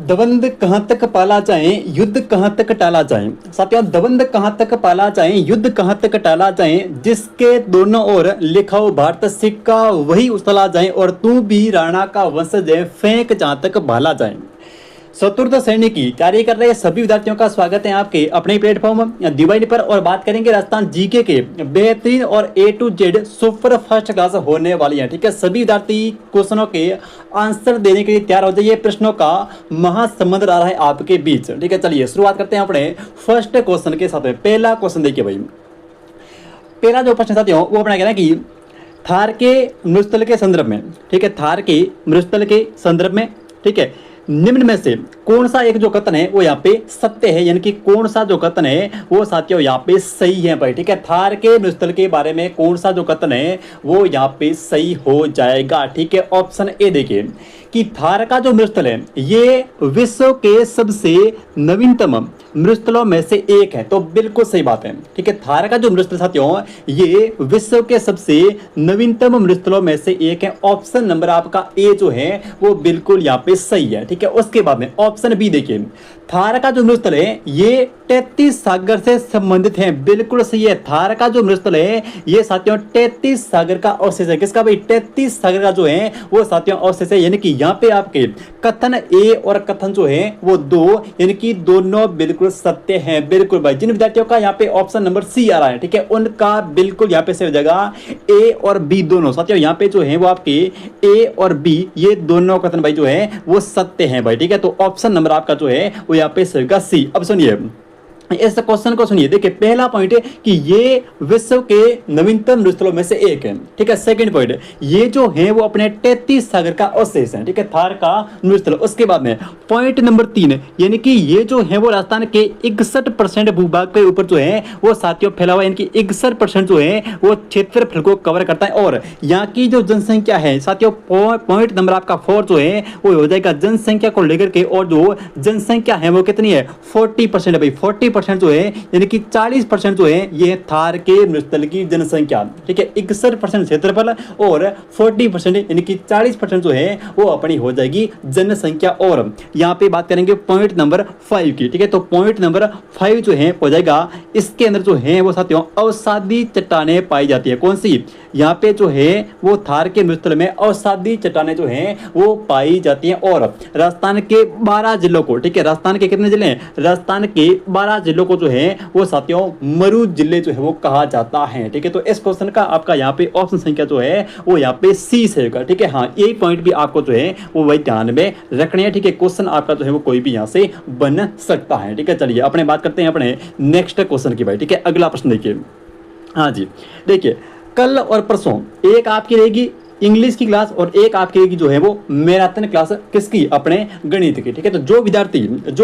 दबंग कहाँ तक पाला जाए, युद्ध कहाँ तक टाला जाए। साथियों, दबंग कहाँ तक पाला जाए, युद्ध कहाँ तक टाला जाए, जिसके दोनों ओर लिखा हो भारत सिक्का वही उछला जाए, और तू भी राणा का वंशज है, फेंक जहाँ तक भाला जाए। चतुर्थ श्रेणी की तैयारी कर रहे सभी विद्यार्थियों का स्वागत है आपके अपने प्लेटफॉर्म दिवाली पर। और बात करेंगे राजस्थान जीके के बेहतरीन और A to Z super first class होने वाली है। ठीक है, सभी विद्यार्थी क्वेश्चनों के आंसर देने के लिए तैयार हो जाइए। प्रश्नों का महासमुद्र आ रहा है आपके बीच। ठीक है, चलिए शुरुआत करते हैं अपने फर्स्ट क्वेश्चन के साथ में। पहला क्वेश्चन देखिए भाई, पहला जो प्रश्न साथियों वो अपना कहना है कि थार के मरुस्थल के संदर्भ में, ठीक है, थार के मरुस्थल के संदर्भ में, ठीक है, निम्न में से कौन सा एक जो कथन है वो यहाँ पे सत्य है, यानी कि कौन सा जो कथन है वो साथियों यहाँ पे सही है भाई। ठीक है, थार के मरुस्थल के बारे में कौन सा जो कथन है वो यहाँ पे सही हो जाएगा। ठीक है, ऑप्शन ए देखिए कि थार का जो मरुस्थल है ये विश्व के सबसे नवीनतम मरुस्थलों में से एक है, तो बिल्कुल सही बात है। ठीक है, थार का जो मरुस्थल साथियों ये विश्व के सबसे नवीनतम मरुस्थलों में से एक है। ऑप्शन नंबर आपका ए जो है वो बिल्कुल यहाँ पे सही है। ठीक है, उसके बाद में ऑप्शन बी देखिए, थार का जो मरुस्थल है ये 33 सागर से संबंधित है। बिल्कुल सही है, थार का जो मरुस्थल है ये साथियों 33 सागर का अवशेष है। किसका भाई? 33 सागर का जो है वो साथियों अवशेष है। यानी कि यहाँ पे आपके कथन ए और कथन जो है वो दो, यानी कि दोनों बिल्कुल सत्य हैं। बिल्कुल भाई, जिन विद्यार्थियों का यहाँ पे ऑप्शन नंबर सी आ रहा है, ठीक है, उनका बिल्कुल यहाँ पे सही हो जाएगा ए और बी दोनों। साथियों यहाँ पे जो है वो आपके ए और बी ये दोनों कथन भाई जो है वो सत्य हैं भाई। ठीक है, तो ऑप्शन नंबर आपका जो है वो यहाँ पे सही होगा सी। अब सुनिए इस क्वेश्चन को सुनिए, देखिए पहला पॉइंट है कि ये विश्व के नवीनतम मरुस्थलों में से एक है। ठीक है, सेकंड पॉइंट ये जो है वो अपने 33 सागर का अवशेष है। ठीक है, थार का मरुस्थल। उसके बाद में पॉइंट नंबर 3 यानी कि ये जो है वो राजस्थान के 61% भूभाग के ऊपर जो है वो साथियों फैला हुआ है, यानी कि 61% जो है वो क्षेत्रफल को कवर करता है। और यहाँ की जो जनसंख्या है साथियों, पॉइंट नंबर आपका 4 जो है वो हो जाएगा जनसंख्या को लेकर के, और जो जनसंख्या है वो कितनी है? 40% है भाई। 40% जो है यानी कि 40% जो है ये थार के मरुस्थल की जनसंख्या। ठीक है, 61% क्षेत्रफल और 40% यानी कि 40% जो है वो अपनी हो जाएगी जनसंख्या। और यहाँ पे बात करेंगे पॉइंट नंबर 5 की। ठीक है, तो पॉइंट नंबर 5 जो है हो जाएगा, इसके अंदर जो है वो साथियों अवसादी चट्टानें पाई जाती है। कौन सी? यहाँ पे जो है वो थार के मरुस्थल में अवसादी चट्टानें जो है वो पाई जाती हैं। और राजस्थान के 12 जिलों को, ठीक है, राजस्थान के कितने जिले हैं? राजस्थान के 12 जिलों को जो है वो साथियों मरु जिले जो है वो कहा जाता है। ठीक है, तो इस क्वेश्चन का आपका यहाँ पे ऑप्शन संख्या जो है वो यहाँ पे सी से होगा। ठीक है, हाँ, ये पॉइंट भी आपको जो है वो वही ध्यान में रखने हैं। ठीक है, क्वेश्चन आपका जो है वो कोई भी यहाँ से बन सकता है। ठीक है, चलिए अपने बात करते हैं अपने नेक्स्ट क्वेश्चन की भाई। ठीक है, अगला प्रश्न देखिए। हाँ जी, देखिए कल और परसों एक आपकी रहेगी इंग्लिश की क्लास और एक आपकी जो है वो मैराथन क्लास किसकी? अपने गणित की। ठीक है, तो जो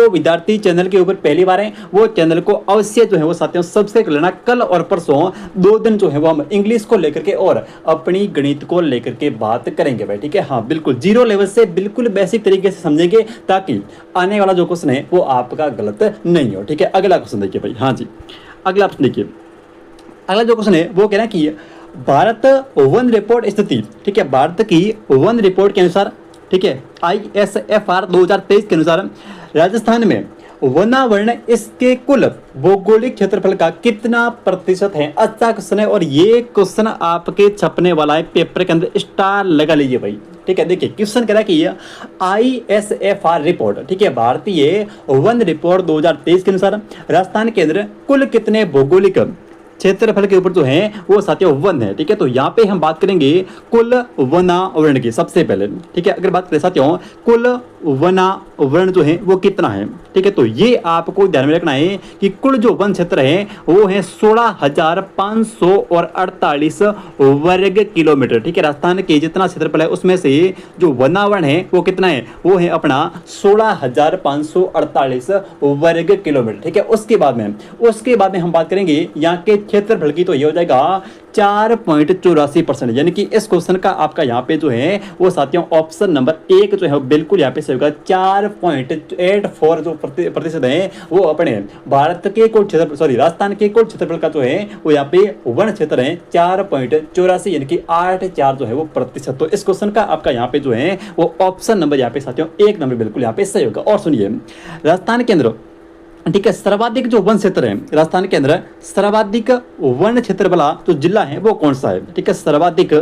विद्यार्थी चैनल के ऊपर पहली बार है वो चैनल को अवश्य जो है वो साथियों सब्सक्राइब कर लेना। कल और परसों 2 दिन जो है वो हम इंग्लिश को लेकर के और अपनी गणित को लेकर के बात करेंगे भाई। ठीक है, हाँ बिल्कुल, जीरो लेवल से बिल्कुल बेसिक तरीके से समझेंगे ताकि आने वाला जो क्वेश्चन है वो आपका गलत नहीं हो। ठीक है, अगला क्वेश्चन देखिए भाई। हाँ जी, अगला प्रश्न देखिए। अगला जो क्वेश्चन है वो कह रहा है कि भारत वन रिपोर्ट स्थिति, ठीक है, भारत की वन रिपोर्ट के अनुसार, ठीक है, ISFR 2023 के अनुसार राजस्थान में वनावरण इसके कुल भौगोलिक क्षेत्रफल का कितना प्रतिशत है? अच्छा क्वेश्चन है और ये क्वेश्चन आपके छपने वाला है पेपर के अंदर, स्टार लगा लीजिए भाई। ठीक है, देखिए क्वेश्चन कह रहा है कि ISFR रिपोर्ट, ठीक है, भारतीय वन रिपोर्ट 2023 के अनुसार राजस्थान के अंदर कुल कितने भौगोलिक क्षेत्रफल के ऊपर जो है वो साथियों वन है। ठीक है, तो यहाँ पे हम बात करेंगे कुल वनावरण की सबसे पहले। ठीक है, अगर बात करें साथियों कुल वनावरण जो है वो कितना है? ठीक है, तो ये आपको ध्यान में रखना है कि कुल जो वन क्षेत्र है वो है 16,548 वर्ग किलोमीटर। ठीक है, राजस्थान के जितना क्षेत्रफल है उसमें से जो वनावरण है वो कितना है? वो है अपना 16,548 वर्ग किलोमीटर। ठीक है, उसके बाद में हम बात करेंगे यहाँ के क्षेत्रफल की, तो ये हो जाएगा 4.84%। यानी कि इस क्वेश्चन का आपका यहाँ पे जो है वो साथियों ऑप्शन नंबर 1 जो है बिल्कुल यहाँ पे सही होगा। 4.84 जो प्रतिशत है वो अपने भारत के कुल क्षेत्र, सॉरी राजस्थान के कुल क्षेत्रफल का जो है वो यहाँ पे वन क्षेत्र है 4.84, यानी कि 84 जो है वो प्रतिशत। तो इस क्वेश्चन का आपका यहाँ पे जो है वो ऑप्शन नंबर यहाँ पे साथियों 1 नंबर बिल्कुल यहाँ पे सही होगा। और सुनिए, राजस्थान के अंदर ठीक है सर्वाधिक जो वन क्षेत्र है, राजस्थान के अंदर सर्वाधिक वन क्षेत्र वाला जो जिला है वो कौन सा है? ठीक है, सर्वाधिक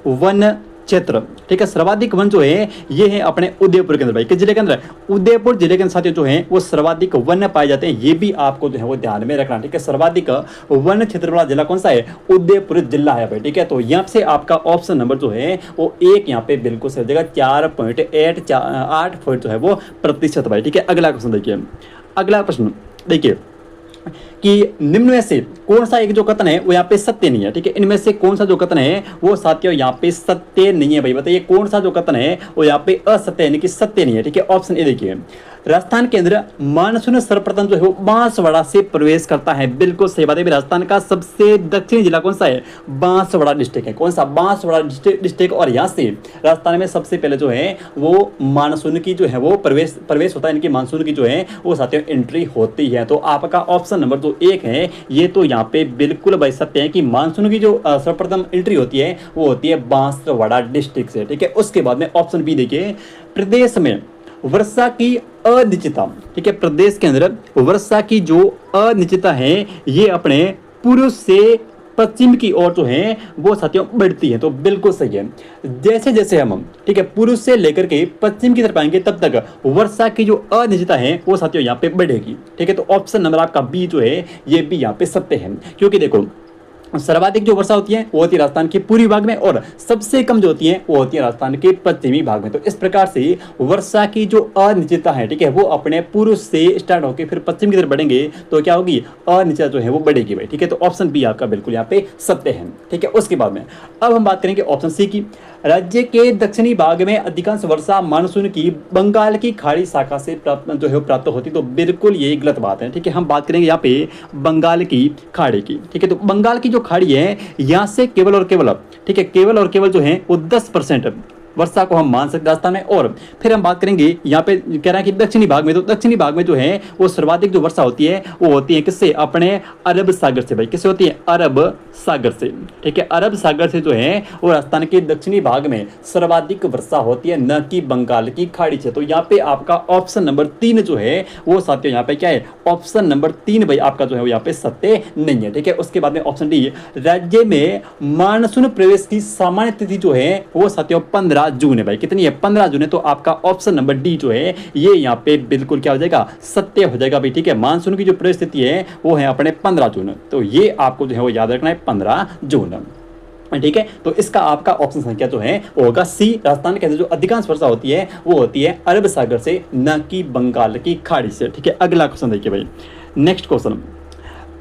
वन क्षेत्र, ठीक है सर्वाधिक वन जो है ये है अपने उदयपुर के अंदर भाई। किस जिले के अंदर? उदयपुर जिले के साथ जो है वो सर्वाधिक वन पाए जाते हैं। ये भी आपको जो है वो ध्यान में रखना, ठीक है। सर्वाधिक वन क्षेत्र वाला जिला कौन सा है? उदयपुर जिला है भाई, ठीक है। तो यहाँ से आपका ऑप्शन नंबर जो है वो 1 यहाँ पे बिल्कुल सही हो जाएगा। 4.8 जो है वो प्रतिशत भाई, ठीक है। अगला क्वेश्चन देखिए, अगला प्रश्न देखिए कि निम्न में से कौन सा एक जो कथन है वो यहाँ पे सत्य नहीं है, ठीक है। इनमें से कौन सा जो कथन है वो साथियों यहाँ पे सत्य नहीं है भाई, बताइए कौन सा जो कथन है वो यहाँ पे असत्य यानी कि सत्य नहीं है, ठीक है। ऑप्शन ए देखिए, राजस्थान के अंदर मानसून सर्वप्रथम जो है वो बांसवाड़ा से प्रवेश करता है। बिल्कुल सही बात है। राजस्थान का सबसे दक्षिणी जिला कौन सा है? बांसवाड़ा डिस्ट्रिक्ट है। कौन सा? बांसवाड़ा डिस्ट्रिक्ट। और यहाँ से राजस्थान में सबसे पहले जो है वो मानसून की जो है वो प्रवेश होता है, इनकी मानसून की जो है वो साथियों एंट्री होती है। तो आपका ऑप्शन नंबर जो 1 है ये तो यहाँ पे बिल्कुल भाई सत्य है कि मानसून की जो सर्वप्रथम एंट्री होती है वो होती है बांसवाड़ा डिस्ट्रिक्ट से, ठीक है। उसके बाद में ऑप्शन बी देखिए, प्रदेश में वर्षा की अनिश्चितता, ठीक है। प्रदेश के अंदर वर्षा की जो अनिश्चितता है ये अपने पूर्व से पश्चिम की ओर जो है वो साथियों बढ़ती है। तो बिल्कुल सही है। जैसे जैसे हम ठीक है पूर्व से लेकर के पश्चिम की तरफ आएंगे तब तक वर्षा की जो अनिश्चितता है वो साथियों यहाँ पे बढ़ेगी, ठीक है। तो ऑप्शन नंबर आपका बी जो है ये भी यहाँ पे सत्य है, क्योंकि देखो सर्वाधिक जो वर्षा होती है वो होती है राजस्थान के पूर्वी भाग में और सबसे कम जो होती है वो होती है राजस्थान के पश्चिमी भाग में। तो इस प्रकार से वर्षा की जो अनिश्चितता है, ठीक है, वो अपने पूर्व से स्टार्ट होकर फिर पश्चिम की तरफ बढ़ेंगे तो क्या होगी? अनिश्चितता जो है वो बढ़ेगी भाई, ठीक है। तो ऑप्शन बी आपका बिल्कुल यहाँ पे सत्य है, ठीक है। उसके बाद में अब हम बात करेंगे ऑप्शन सी की। राज्य के दक्षिणी भाग में अधिकांश वर्षा मानसून की बंगाल की खाड़ी शाखा से प्राप्त होती, तो बिल्कुल ये गलत बात है, ठीक है। हम बात करेंगे यहाँ पे बंगाल की खाड़ी की, ठीक है। तो बंगाल की जो खाड़ी है यहाँ से केवल और केवल, ठीक है, केवल और केवल जो है वो 10% वर्षा को हम मान सकते राजस्थान में। और फिर हम बात करेंगे यहाँ पे कह रहा है कि दक्षिणी भाग में, तो दक्षिणी भाग में जो है वो सर्वाधिक जो वर्षा होती है वो होती है किससे? अपने अरब सागर से भाई। किससे होती है? अरब सागर से, ठीक है। अरब सागर से जो है वो राजस्थान के दक्षिणी भाग में सर्वाधिक वर्षा होती है, न कि बंगाल की खाड़ी से। तो यहाँ पे आपका ऑप्शन नंबर 3 जो है वो साथियों यहाँ पे क्या है? ऑप्शन नंबर 3 भाई आपका जो है वो यहाँ पे सत्य नहीं है, ठीक है। उसके बाद में ऑप्शन डी, राज्य में मानसून प्रवेश की सामान्य तिथि जो है वो साथियों 15 जून है भाई। कितनी है? 15 जून है। तो आपका ऑप्शन नंबर डी जो है ये यहाँ पे बिल्कुल क्या हो जाएगा? सत्य हो जाएगा भाई, ठीक है। मानसून की जो प्रवेश तिथि है वो है अपने 15 जून। तो ये आपको जो है वो याद रखना है 15 जून, ठीक है। तो इसका आपका ऑप्शन संख्या जो है वो होगा सी। राजस्थान के अंदर जो अधिकांश वर्षा होती है वो होती है अरब सागर से, न कि बंगाल की खाड़ी से, ठीक है। अगला क्वेश्चन देखिए भाई, नेक्स्ट क्वेश्चन,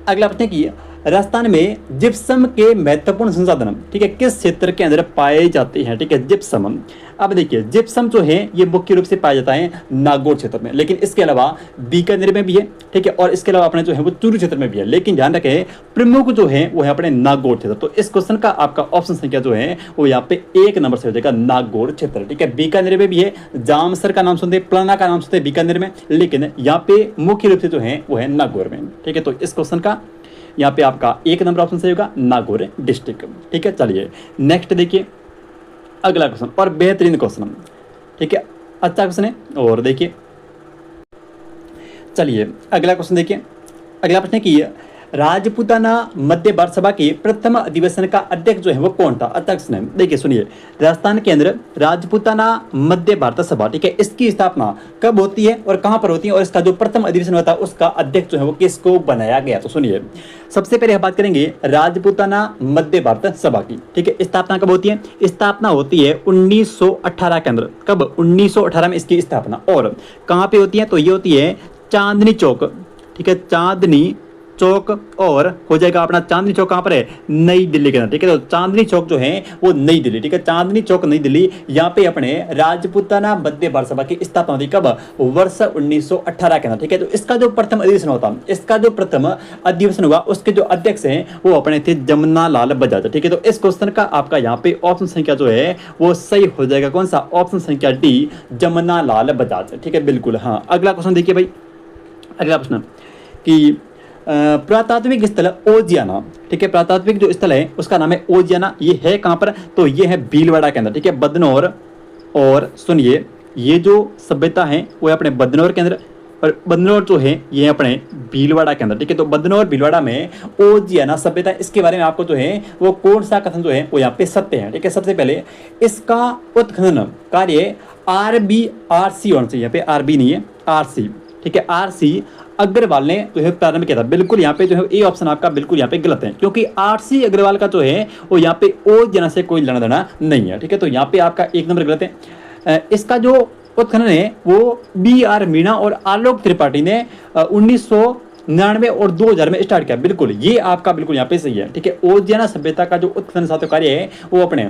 अगला प्रश्न की राजस्थान में जिप्सम के महत्वपूर्ण संसाधन, ठीक है, किस क्षेत्र के अंदर पाए जाते हैं? ठीक है, जिप्सम। अब देखिए जिप्सम जो है ये मुख्य रूप से पाया जाता है नागौर क्षेत्र में, लेकिन इसके अलावा बीकानेर में भी है, ठीक है, और इसके अलावा अपने जो है वो चूरू क्षेत्र में भी है। लेकिन ध्यान रखें प्रमुख जो है वो है अपने नागौर क्षेत्र। तो इस क्वेश्चन का आपका ऑप्शन संख्या जो है वो यहाँ पे 1 नंबर से हो जाएगा, नागौर क्षेत्र, ठीक है। बीकानेर में भी है, जामसर का नाम सुनते, प्लाना का नाम सुनते बीकानेर में, लेकिन यहाँ पे मुख्य रूप से जो है वो है नागौर में, ठीक है। तो इस क्वेश्चन का यहाँ पे आपका 1 नंबर ऑप्शन सही होगा, नागौर डिस्ट्रिक्ट, ठीक है। चलिए नेक्स्ट देखिए अगला क्वेश्चन, और बेहतरीन क्वेश्चन, ठीक है, अच्छा क्वेश्चन है। और देखिए चलिए अगला क्वेश्चन देखिए, अगला प्रश्न की राजपूताना मध्य भारत सभा के प्रथम अधिवेशन का अध्यक्ष जो है वो कौन था? अध्यक्ष ने देखिए सुनिए, राजस्थान के अंदर राजपूताना मध्य भारत सभा, ठीक है, इसकी स्थापना कब होती है और कहां पर होती है, और इसका जो प्रथम अधिवेशन होता है उसका अध्यक्ष जो है वो किसको बनाया गया? तो सुनिए सबसे पहले हम बात करेंगे राजपूताना मध्य भारत सभा की, ठीक है। स्थापना कब होती है? स्थापना होती है 1918 के अंदर। कब? 1918 में इसकी स्थापना। और कहां पे होती है? तो ये होती है चांदनी चौक, ठीक है, चांदनी चौक और हो जाएगा अपना चांदनी चौक कहाँ पर है, नई दिल्ली के अंदर। ठीक है, तो चांदनी चौक जो है वो नई दिल्ली। ठीक है, चांदनी चौक नई दिल्ली, यहाँ पे अपने राजपूताना मध्य भारत सभा की स्थापना हुई कब, वर्ष 1918 के अंदर। ठीक है, तो इसका जो प्रथम अधिवेशन होता, इसका जो प्रथम अधिवेशन हुआ उसके जो अध्यक्ष हैं वो अपने थे जमुना लाल बजाज। ठीक है, तो इस क्वेश्चन का आपका यहाँ पे ऑप्शन संख्या जो है वो सही हो जाएगा, कौन सा, ऑप्शन संख्या डी, जमुना लाल बजाज। ठीक है, बिल्कुल। हाँ, अगला क्वेश्चन देखिए भाई, अगला प्रश्न कि पुरातात्विक स्थल ओजियाना। ठीक है, पुरातात्विक जो स्थल है उसका नाम है ओजियाना। ये है कहाँ पर, तो ये है भीलवाड़ा के अंदर। ठीक है, बदनौर, और सुनिए ये जो सभ्यता है वो है अपने बदनौर के अंदर, और बदनौर जो है ये अपने भीलवाड़ा के अंदर। ठीक है, तो बदनौर भीलवाड़ा में ओजियाना सभ्यता, इसके बारे में आपको जो है वो कौन सा कथन जो है वो यहाँ पे सत्य है। ठीक है, सबसे पहले इसका उत्खनन कार्य RBRC होना चाहिए, यहाँ पे RB नहीं है, RC। ठीक है, RC अग्रवाल ने जो है प्रारंभ किया था। बिल्कुल यहाँ पे जो है ए ऑप्शन आपका बिल्कुल यहाँ पे गलत है, क्योंकि RC अग्रवाल का जो है वो यहाँ पे ओजियाना से कोई लेना देना नहीं है। ठीक है, तो यहाँ पे आपका एक नंबर गलत है। इसका जो उत्खनन है वो BR मीणा और आलोक त्रिपाठी ने 1999 और 2000 में स्टार्ट किया। बिल्कुल ये आपका बिल्कुल यहाँ पे सही है। ठीक है, ओजियाना सभ्यता का जो उत्खनन साथ कार्य है वो अपने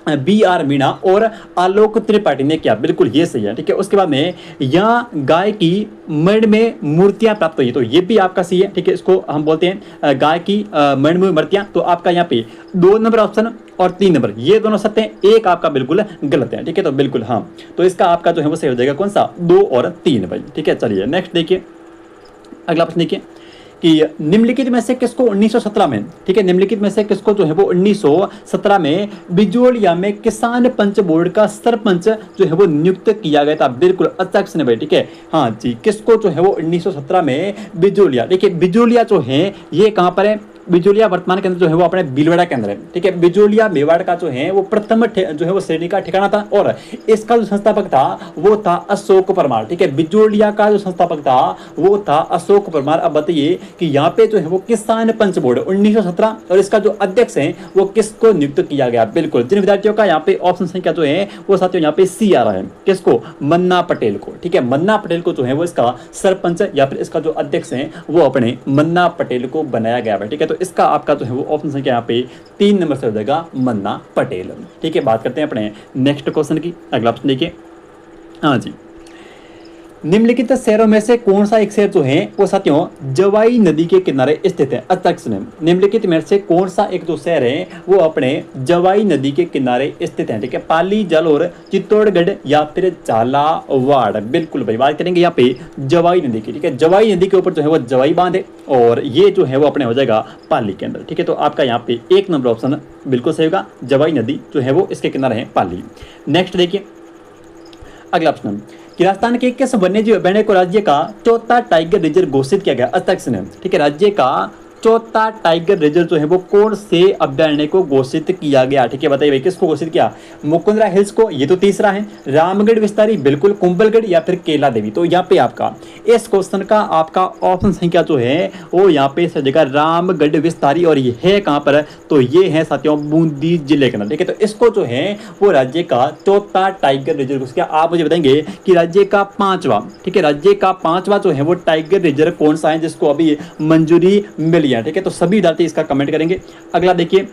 BR मीणा और आलोक त्रिपाठी ने किया। बिल्कुल ये सही है। ठीक है, उसके बाद में यहाँ गाय की मण में मूर्तियां प्राप्त हुई, तो ये भी आपका सही है। ठीक है, इसको हम बोलते हैं गाय की मण में मूर्तियां। तो आपका यहाँ पे 2 नंबर ऑप्शन और 3 नंबर ये दोनों सत्य हैं, एक आपका बिल्कुल गलत है। ठीक है, तो बिल्कुल हाँ, तो इसका आपका जो है वो सही हो जाएगा कौन सा, 2 और 3 भाई। ठीक है, चलिए नेक्स्ट देखिए, अगला प्रश्न देखिए कि निम्नलिखित में से किसको 1917 में, ठीक है, निम्नलिखित में से किसको जो है वो 1917 में बिजोलिया में किसान पंच बोर्ड का सरपंच जो है वो नियुक्त किया गया था। बिल्कुल अच्छा क्वेश्चन है भाई। ठीक है, हाँ जी, किसको जो है वो 1917 में बिजोलिया, देखिए बिजोलिया जो है ये कहाँ पर है, बिजोलिया वर्तमान के अंदर जो है वो अपने भीलवाड़ा के अंदर है। ठीक है, बिजोलिया मेवाड़ का जो है वो प्रथम जो है वो श्रेणी का ठिकाना था, और इसका जो संस्थापक था वो था अशोक परमार। ठीक है, बिजोलिया का जो संस्थापक था वो था अशोक परमार। अब बताइए कि यहाँ पे जो है वो किसान पंच बोर्ड 1917, और इसका जो अध्यक्ष है वो किसको नियुक्त किया गया। बिल्कुल, जिन विद्यार्थियों का यहाँ पे ऑप्शन संख्या जो है वो साथियों यहाँ पे सी आ रहा है, किसको, मन्ना पटेल को। ठीक है, मन्ना पटेल को जो है वो इसका सरपंच या फिर इसका जो अध्यक्ष है वो अपने मन्ना पटेल को बनाया गया है। ठीक है, तो इसका आपका जो है वो ऑप्शन संख्या यहाँ पे 3 नंबर से हो जाएगा, मन्ना पटेल। ठीक है, बात करते हैं अपने नेक्स्ट क्वेश्चन की, अगला ऑप्शन देखिए। हाँ जी, निम्नलिखित शहरों में से कौन सा एक शहर जो है वो साथियों जवाई नदी के किनारे स्थित है। अच्छा, निम्नलिखित में से कौन सा एक जो शहर है वो अपने जवाई नदी के किनारे स्थित है। ठीक है, पाली, जालोर, चित्तौड़गढ़ या फिर झालावाड़। बिल्कुल भाई, बात करेंगे यहाँ पे जवाई नदी की। ठीक है, जवाई नदी के ऊपर जो है वो जवाई बांध है, और ये जो है वो अपने हो जाएगा पाली के अंदर। ठीक है, तो आपका यहाँ पे 1 नंबर ऑप्शन बिल्कुल सही होगा, जवाई नदी जो है वो इसके किनारे है, पाली। नेक्स्ट देखिए, अगला प्रश्न कि राजस्थान के किस वन्यजीव अभयारण्य को राज्य का चौथा टाइगर रिजर्व घोषित किया गया। अच्छा, ठीक है, राज्य का चौथा टाइगर रिजर्व जो है वो कौन से अभयारण्य को घोषित किया गया। ठीक है, बताइए भाई किसको घोषित किया, मुकुंदरा हिल्स को, ये तो तीसरा है, रामगढ़ विस्तारी, बिल्कुल, कुंभलगढ़ या फिर केला देवी। तो यहाँ पे आपका इस क्वेश्चन का आपका ऑप्शन संख्या जो है वो यहाँ पे सजेगा रामगढ़ विस्तारी, और ये है कहाँ पर, तो ये है साथियों बूंदी जिले के अंदर। ठीक है, तो इसको जो है वो राज्य का चौथा टाइगर रिजर्व घोषित किया। आप मुझे बताएंगे कि राज्य का 5वां, ठीक है, राज्य का 5वां जो है वो टाइगर रिजर्व कौन सा है जिसको अभी मंजूरी मिली। ठीक है, तो सभी विद्यार्थी इसका कमेंट करेंगे। अगला देखिए,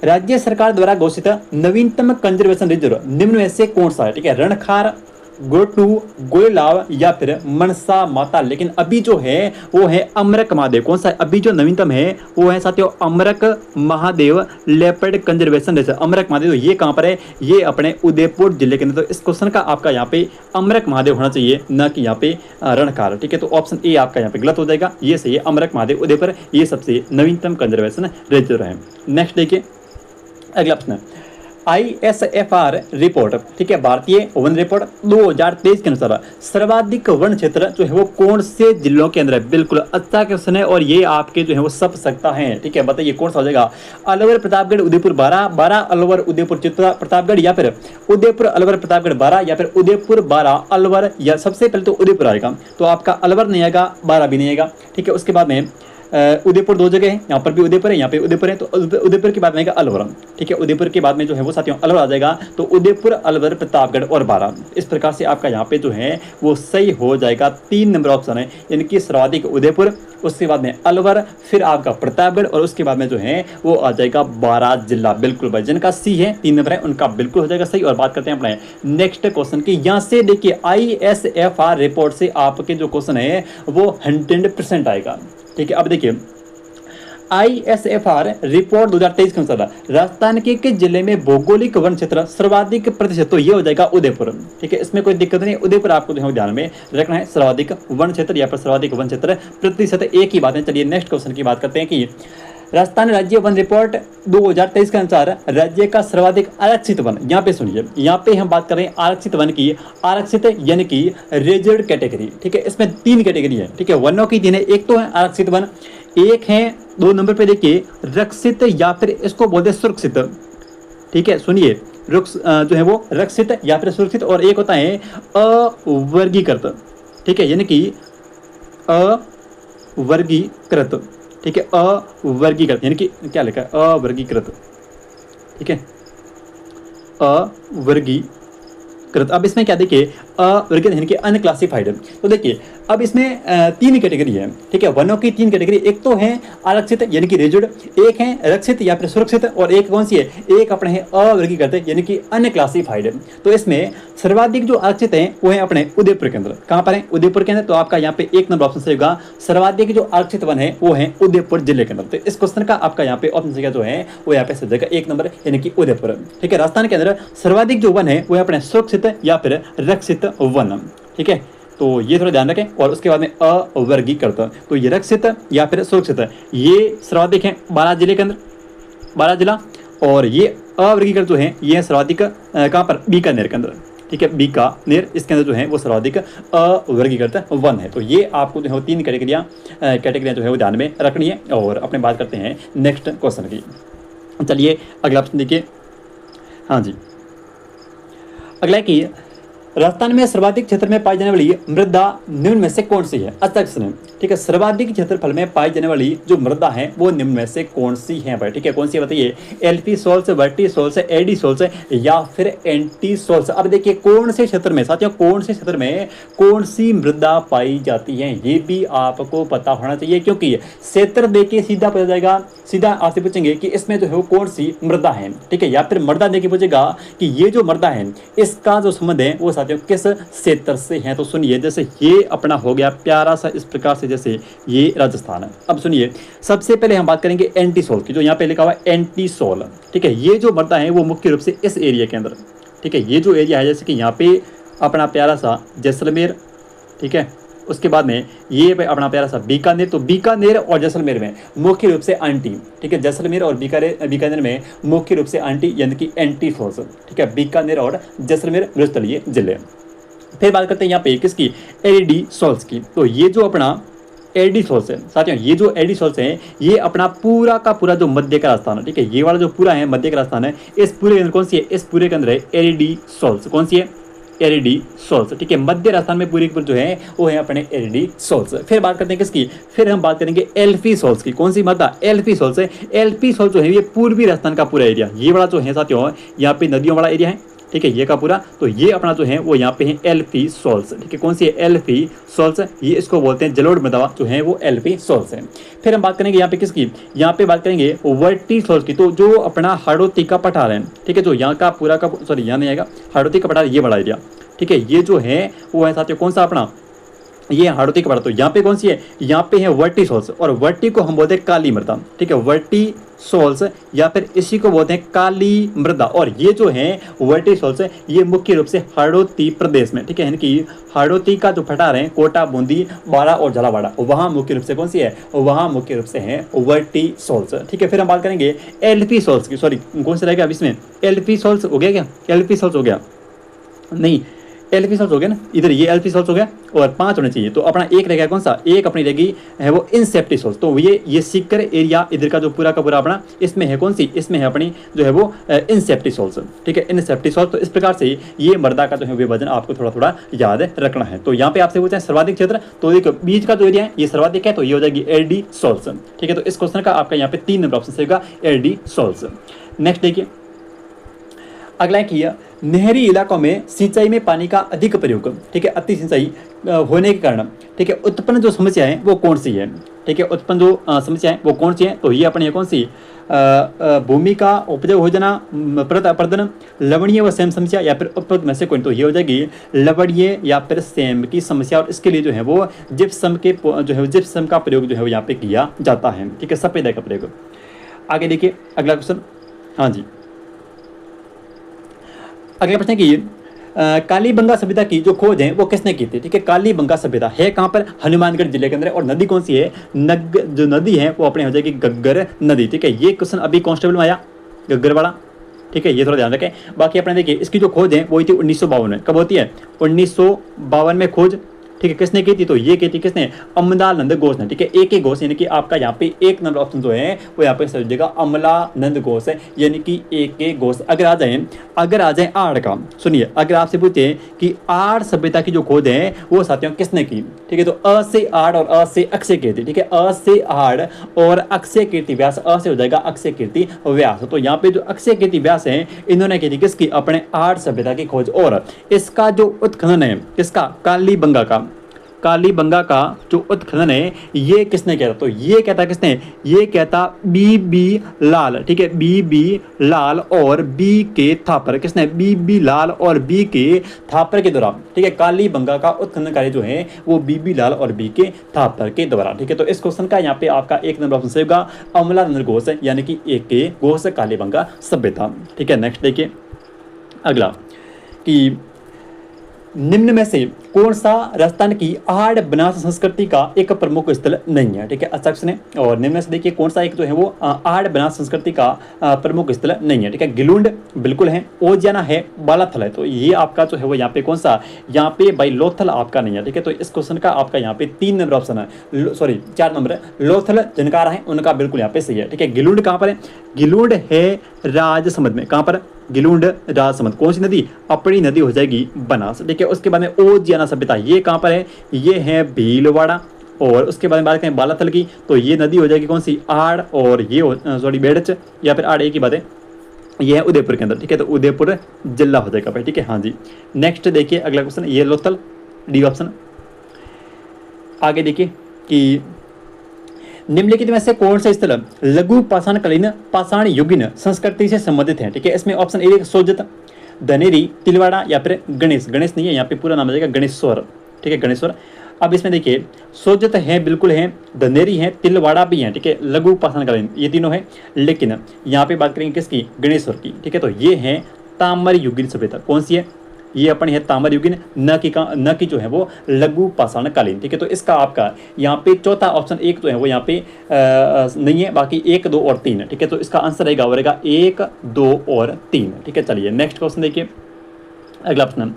राज्य सरकार द्वारा घोषित नवीनतम कंजर्वेशन रिजर्व निम्न में से कौन सा है। ठीक है, रणखार, गोटू, गोयलाव या फिर मनसा माता। लेकिन अभी जो है वो है अमरक महादेव। कौन सा है अभी जो नवीनतम है वो है साथियों Amarak Mahadev leopard conservation reserve. Amarak Mahadev ये कहाँ पर है, ये अपने उदयपुर जिले के अंदर। तो इस क्वेश्चन का आपका यहाँ पे अमरक महादेव होना चाहिए, न कि यहाँ पे रणखार। ठीक है, तो ऑप्शन ए आपका यहाँ पे गलत हो जाएगा, ये सही है, अमरक महादेव उदयपुर ये सबसे नवीनतम कंजर्वेशन रिजर्व है। नेक्स्ट देखिए, अगला प्रश्न, ISFR रिपोर्ट, ठीक है, भारतीय वन रिपोर्ट 2023 के अनुसार सर्वाधिक वन क्षेत्र जो है वो कौन से जिलों के अंदर है। बिल्कुल अच्छा क्वेश्चन है, और ये आपके जो है वो सब सकता है। ठीक है, बताइए कौन सा हो जाएगा, अलवर, प्रतापगढ़, उदयपुर, बारह, अलवर, उदयपुर, चित्तौड़गढ़, प्रतापगढ़, या फिर उदयपुर, अलवर, प्रतापगढ़, 12, या फिर उदयपुर, 12, अलवर, या सबसे पहले तो उदयपुर आएगा, तो आपका अलवर नहीं आएगा, 12 भी नहीं आएगा। ठीक है, उसके बाद में उदयपुर दो जगह है, यहाँ पर भी उदयपुर है, यहाँ पे उदयपुर है, तो उदयपुर के बाद में आएगा अलवर। ठीक है, उदयपुर के बाद में जो है वो साथियों अलवर आ जाएगा, तो उदयपुर, अलवर, प्रतापगढ़ और बारां। इस प्रकार से आपका यहाँ पे जो है वो सही हो जाएगा। 3 नंबर ऑप्शन है, यानी कि सर्वाधिक उदयपुर, उसके बाद में अलवर, फिर आपका प्रतापगढ़ और उसके बाद में जो है वो आ जाएगा बारां जिला। बिल्कुल भाई, जिनका सी है 3 नंबर है उनका बिल्कुल हो जाएगा सही। और बात करते हैं अपने नेक्स्ट क्वेश्चन की। यहाँ से देखिए ISFR रिपोर्ट से आपके जो क्वेश्चन है वो 100% आएगा। ठीक है, अब देखिए ISFR रिपोर्ट 2023 के अनुसार राजस्थान के किस जिले में भौगोलिक वन क्षेत्र सर्वाधिक प्रतिशत, तो ये हो जाएगा उदयपुर। ठीक है, इसमें कोई दिक्कत नहीं, उदयपुर आपको जो है ध्यान में रखना है, सर्वाधिक वन क्षेत्र या फिर सर्वाधिक वन क्षेत्र प्रतिशत एक ही बात है। चलिए नेक्स्ट क्वेश्चन की बात करते हैं कि राजस्थान राज्य वन रिपोर्ट 2023 के अनुसार राज्य का सर्वाधिक आरक्षित वन, यहाँ पे सुनिए, यहाँ पे हम बात कर रहे हैं आरक्षित वन की, आरक्षित यानी कि रिजर्व्ड कैटेगरी। ठीक है, इसमें 3 कैटेगरी है। ठीक है, वनों की 3 है, एक तो है आरक्षित वन, एक है 2 नंबर पे देखिए रक्षित या फिर इसको बोलते हैं सुरक्षित। ठीक है, सुनिए, जो है वो रक्षित या फिर सुरक्षित, और एक होता है अवर्गीकृत। ठीक है, यानी कि अवर्गीकृत। ठीक है, अवर्गीकृत यानी कि क्या लिखा है, अवर्गीकृत। ठीक है, अवर्गीकृत। अब इसमें क्या देखिए, अवर्गीकृत यानी कि अनक्लासिफाइड। तो देखिए अब इसमें 3 कैटेगरी है। ठीक है, वनों की 3 कैटेगरी, एक तो है आरक्षित यानी कि रिजर्व्ड, एक है रक्षित या फिर सुरक्षित, और एक कौन सी है, एक अपने है अवर्गीकृत यानी कि अनक्लासिफाइड। तो इसमें सर्वाधिक जो आरक्षित है वो है अपने उदयपुर के अंदर। कहाँ पर है, उदयपुर के अंदर। तो आपका यहाँ पे 1 नंबर ऑप्शन सही होगा, सर्वाधिक जो आरक्षित वन है वो है उदयपुर जिले के अंदर। तो इस क्वेश्चन का आपका यहाँ पे ऑप्शन सही जो है वो यहाँ पे सही जाएगा 1 नंबर यानी कि उदयपुर। ठीक है, राजस्थान के अंदर सर्वाधिक जो वन है वो है अपने सुरक्षित या फिर रक्षित वन। ठीक है, तो ये थोड़ा ध्यान रखें। और उसके बाद में अवर्गीकृत, तो ये रक्षित या फिर सुरक्षित, ये सर्वाधिक है 12 जिले के अंदर, 12 जिला। और ये अवर्गीकृत जो है ये सर्वाधिक कहाँ पर, बीकानेर के अंदर। ठीक है, बीकानेर, इसके अंदर जो है वो सर्वाधिक अवर्गीकृत वन है। तो ये आपको जो है 3 कैटेगरियाँ जो है वो ध्यान में रखनी है। और अपने बात करते हैं नेक्स्ट क्वेश्चन की। चलिए अगला ऑप्शन देखिए। हाँ जी, अगला है कि राजस्थान में सर्वाधिक क्षेत्र में पाई जाने वाली मृदा निम्न में से कौन सी है। अच्छा प्रश्न। ठीक है, सर्वाधिक क्षेत्रफल में पाई जाने वाली जो मृदा है वो निम्न में से कौन सी है भाई। ठीक है, कौन सी है बताइए, LP sols, vertisols, AD sols या फिर NT सॉल्स। अब देखिए कौन से क्षेत्र में साथियों, कौन से क्षेत्र में कौन सी मृदा पाई जाती है ये भी आपको पता होना चाहिए, क्योंकि क्षेत्र देखिए सीधा पता जाएगा, सीधा आपसे पूछेंगे कि इसमें जो है वो कौन सी मृदा है। ठीक है, या फिर मृदा देखिए पूछेगा कि ये जो मृदा है इसका जो संबंध है वो साथियों किस क्षेत्र से है। तो सुनिए, जैसे ये अपना हो गया प्यारा सा इस प्रकार से, जैसे ये राजस्थान है। अब सुनिए, सबसे पहले हम बात करेंगे एंटी सोल की, जो यहाँ पे लिखा हुआ है एंटी सोल। ठीक है, ये जो मृदा है वो मुख्य रूप से इस एरिया के अंदर, ठीक है, ये जो एरिया है जैसे कि यहाँ पे अपना प्यारा सा जैसलमेर, ठीक है, उसके बाद में ये अपना प्यारा सा बीकानेर। तो बीकानेर और जैसलमेर में मुख्य रूप से आंटी, ठीक है, जैसलमेर और बीकानेर में मुख्य रूप से आंटी यानी कि एंटी सोल्स। ठीक है, बीकानेर और जैसलमेर मृतलीय जिले। फिर बात करते हैं यहाँ पे किसकी, एडी सोल्स की। तो ये जो अपना एडी सोल्स है साथियों, ये जो एडी सोल्स है ये अपना पूरा का पूरा जो मध्य का राजस्थान है, ठीक है, ये वाला जो पूरा है मध्य का राजस्थान है, इस पूरे के अंदर कौन सी है, इस पूरे के अंदर है एडी सोल्स। कौन सी है, एरिडी सोल्स। ठीक है, मध्य राजस्थान में पूरी जो है वो है अपने एरिडी सोल्स। फिर बात करते हैं किसकी, फिर हम बात करेंगे एल्फी सोल्स की। कौन सी मध्य, एल्फी सोल्स है। एल्फी सोल्स जो है ये पूर्वी राजस्थान का पूरा एरिया, ये वाला जो है साथियों यहाँ पे नदियों वाला एरिया है, ठीक है, ये का पूरा। तो ये अपना जो है वो यहाँ पे है एल्फी सोल्स। ठीक है, कौन सी है, एल्फी सोल्स, ये इसको बोलते हैं जलोढ़ मृदा जो है वो एल्फी सोल्स है। फिर हम बात करेंगे यहाँ पे किसकी, यहाँ पे बात करेंगे वर्टी सोल्स की। तो जो अपना हाड़ौती का पठार है, ठीक है, जो यहाँ का पूरा का, सॉरी यहाँ नहीं आएगा, हाड़ौती का पठार ये बड़ा एरिया, ठीक है, ये जो है वो है साथियों कौन सा अपना, ये हाड़ौती का पठार। तो यहाँ पे कौन सी है, यहाँ पे है वर्टी सोल्स, और वर्टी को हम बोलते हैं काली मृदा। ठीक है, वर्टी सोल्स या फिर इसी को बोलते हैं काली मृदा। और ये जो है वर्टी सोल्स ये मुख्य रूप से हाड़ौती प्रदेश में, ठीक है, यानी कि हाड़ौती का जो पठार है कोटा, बूंदी, बाड़ा और झालावाड़, वहाँ मुख्य रूप से कौन सी है, वहाँ मुख्य रूप से है वर्टी सोल्स। ठीक है, फिर हम बात करेंगे एल्फी सोल्स की। सॉरी, कौन सा रहेगा अब इसमें, एल्फी सोल्स हो गया क्या, एल्फी सोल्स हो गया नहीं, एलपी सॉल्ट हो गया ना, इधर ये एलपी सॉल्ट हो गया और 5 होने चाहिए, तो अपना एक रहेगा कौन सा, एक अपनी रहेगी है वो इनसेप्टी सॉल्ट। तो ये सीकर एरिया इधर का जो पूरा का पूरा अपना इसमें है कौन सी, इसमें है अपनी जो है वो इनसेप्टी सॉल्ट, ठीक है, इनसेप्टी सॉल्ट। तो इस प्रकार से ये मृदा का जो है विभाजन आपको थोड़ा थोड़ा याद रखना है। तो यहाँ पे आपसे पूछते हैं सर्वाधिक क्षेत्र, तो देखो बीच का जो एरिया है ये सर्वाधिक है, तो ये हो जाएगी एलडी सॉल्ट, ठीक है। तो इस क्वेश्चन का आपका यहाँ पे 3 नंबर ऑप्शन रहेगा एलडी सॉल्ट। नेक्स्ट देखिए अगला किया, नहरी इलाकों में सिंचाई में पानी का अधिक प्रयोग, ठीक है, अति सिंचाई होने के कारण, ठीक है, उत्पन्न जो समस्या है वो कौन सी है, ठीक है, उत्पन्न जो समस्या है वो कौन सी है, तो ये अपने कौन सी, भूमि का उपजाऊ हो जाना, प्रदन, लवणीय व सेम समस्या या फिर उपरोक्त में से कोई, तो ये हो जाएगी लवणीय या फिर सेम की समस्या। और इसके लिए जो है वो जिप्सम के जो है जिप्सम का प्रयोग जो है वो यहाँ पे किया जाता है, ठीक है, सफेद का प्रयोग। आगे देखिए अगला क्वेश्चन, हाँ जी, अगला प्रश्न की कालीबंगा सभ्यता की जो खोज है वो किसने की थी, ठीक है। कालीबंगा सभ्यता है कहाँ पर, हनुमानगढ़ जिले के अंदर, और नदी कौन सी है, जो नदी है वो अपने हो जाएगी घग्गर नदी, ठीक है। ये क्वेश्चन अभी कांस्टेबल में आया घग्गर वाला, ठीक है, ये थोड़ा ध्यान रखें। बाकी अपने देखिए इसकी जो खोज है वो थी 1952 में, कब होती है, 1952 में खोज, ठीक है, किसने की थी, तो ये की थी किसने, अमलानंद घोष ने, ठीक है, एक ही घोष, यानी कि आपका यहाँ पे एक नंबर ऑप्शन जो है वो यहाँ पे समझिएगा अमलानंद घोष है, यानी कि एक घोष। अगर आ जाए आड़ का, सुनिए, अगर आपसे पूछे कि आड़ सभ्यता की जो खोज है वो साथियों किसने की, ठीक है, तो अ से आड़ और अ से अक्षय कीर्ति, ठीक है, अ से आड़ और अक्षय कीर्ति व्यास, अ से हो जाएगा अक्षय कीर्ति व्यास। तो यहाँ पे जो अक्षय कीर्ति व्यास है इन्होंने की थी किसकी, अपने आड़ सभ्यता की खोज। और इसका जो उत्खनन है किसका, कालीबंगा का जो उत्खनन है ये किसने किया था, तो ये कहता किसने, ये कहता बी लाल, ठीक है, बी लाल और बी के थापर, किसने, बी लाल और बी के थापर के द्वारा, ठीक है। कालीबंगा का उत्खनन कार्य जो है वो बी लाल और बी के थापर के द्वारा, ठीक है। तो इस क्वेश्चन का यहाँ पे आपका एक नंबर ऑप्शन होगा अमलानंद घोष, यानी कि एक के घोष कालीबंगा सभ्यता, ठीक है। नेक्स्ट देखिए अगला कि निम्न में से कौन सा राजस्थान की आड़ बनास संस्कृति का एक प्रमुख स्थल नहीं है, ठीक है, अच्छा क्वेश्चन है। और निम्न में से देखिए कौन सा एक जो है वो आड़ बनास संस्कृति का प्रमुख स्थल नहीं है, ठीक है। गिलुंड बिल्कुल है, ओजियाना है, बालाथल है, तो ये आपका जो है वो यहाँ पे कौन सा, यहाँ पे भाई लोथल आपका नहीं है, ठीक है। तो इस क्वेश्चन का आपका यहाँ पे 3 नंबर ऑप्शन है, सॉरी 4 नंबर है। लोथल जिनका है उनका बिल्कुल यहाँ पे सही है, ठीक है। गिलुंड कहाँ पर है, गिलुंड है राजसमंद में, कहाँ पर, गिलुंड राजसमंद, कौन सी नदी, अपनी नदी हो जाएगी बनास, ठीक है। उसके बाद में ओजियाना सभ्यता, ये कहाँ पर है, ये है भीलवाड़ा। और उसके बाद में बात करें बालाथल की, तो ये नदी हो जाएगी कौन सी, आड़, और ये सॉरी बेड़च या फिर आड़, एक ही बात है, ये है उदयपुर के अंदर, ठीक है। तो उदयपुर जिला हो जाएगा भाई, ठीक है, हाँ जी। नेक्स्ट देखिए अगला क्वेश्चन, ये लोथल, डी ऑप्शन। आगे देखिए कि निम्नलिखित में से कौन सा स्थल लघु पाषाणकालीन पाषाण युगीन संस्कृति से संबंधित है, ठीक है। इसमें ऑप्शन ए सोजत, धनेरी, तिलवाड़ा या फिर गणेश नहीं है, यहाँ पे पूरा नाम आ जाएगा गणेश्वर, ठीक है, गणेश्वर। अब इसमें देखिए सोजत है बिल्कुल है, धनेरी है, तिलवाड़ा भी है, ठीक है, लघु पाषाणकालीन ये तीनों है। लेकिन यहाँ पे बात करेंगे किसकी, गणेश्वर की, ठीक है। तो ये है ताम्र युगीन सभ्यता, कौन सी है, ये अपनी है ताम्र युगीन, न की जो है वो लघु पाषाणकालीन, ठीक है। तो इसका आपका यहाँ पे चौथा ऑप्शन एक तो है वो यहाँ पे नहीं है, बाकी 1, 2 और 3, ठीक है। तो इसका आंसर रहेगा 1, 2 और 3, ठीक है। चलिए नेक्स्ट क्वेश्चन देखिए अगला प्रश्न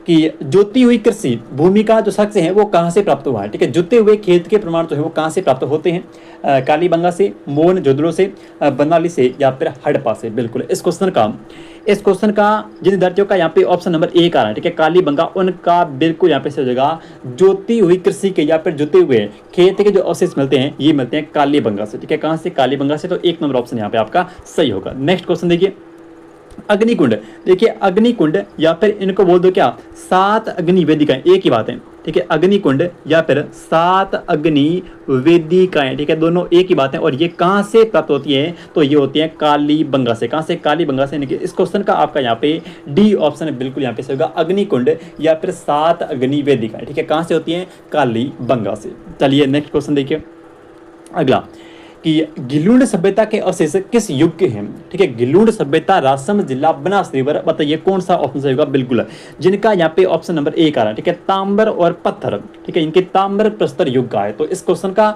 कि जोती हुई कृषि भूमि का जो शख्स है वो कहाँ से प्राप्त हुआ है, ठीक है। जोते हुए खेत के प्रमाण जो है वो कहाँ से प्राप्त होते हैं, कालीबंगा से, मोन जोधड़ो से, बनाली से या फिर हड़प्पा से। बिल्कुल इस क्वेश्चन का जिन विद्यार्थियों का यहाँ पे ऑप्शन नंबर 1 आ रहा है, ठीक है, कालीबंगा, उनका बिल्कुल यहाँ पे सही हो जाएगा जोती हुई कृषि के या फिर जोते हुए खेत के जो अवशेष मिलते हैं ये मिलते हैं कालीबंगा से, ठीक है। कहाँ से, कालीबंगा से। तो 1 नंबर ऑप्शन यहाँ पे आपका सही होगा। नेक्स्ट क्वेश्चन देखिए अग्निकुंड, देखिए अग्निकुंड या फिर इनको बोल दो क्या, 7 अग्नि वेदिकाएं, एक ही बात है, ठीक है। अग्निकुंड या फिर 7 अग्नि वेदिकाएं, ठीक है, दोनों एक ही बात है। और ये कहाँ से प्राप्त होती है, तो ये होती है कालीबंगा से। कहाँ से, कालीबंगा से। इस क्वेश्चन का आपका यहाँ पे डी ऑप्शन बिल्कुल यहाँ पे सही होगा, अग्निकुंड या फिर 7 अग्नि वेदिकाएं, ठीक है। कहाँ से होती है, कालीबंगा से। चलिए नेक्स्ट क्वेश्चन देखिए अगला कि गिलुंड सभ्यता के अवशेष किस युग के हैं, ठीक है। गिलुंड सभ्यता राजसमंद जिला बनास रिवर, बताइए कौन सा ऑप्शन सही होगा। बिल्कुल जिनका यहाँ पे ऑप्शन नंबर 1 आ रहा है, ठीक है, ताम्र और पत्थर, ठीक है, इनके ताम्र प्रस्तर युग का है। तो इस क्वेश्चन का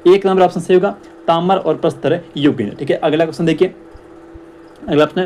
1 नंबर ऑप्शन सही होगा ताम्र और प्रस्तर युग, ठीक है। अगला क्वेश्चन देखिए अगला प्रश्न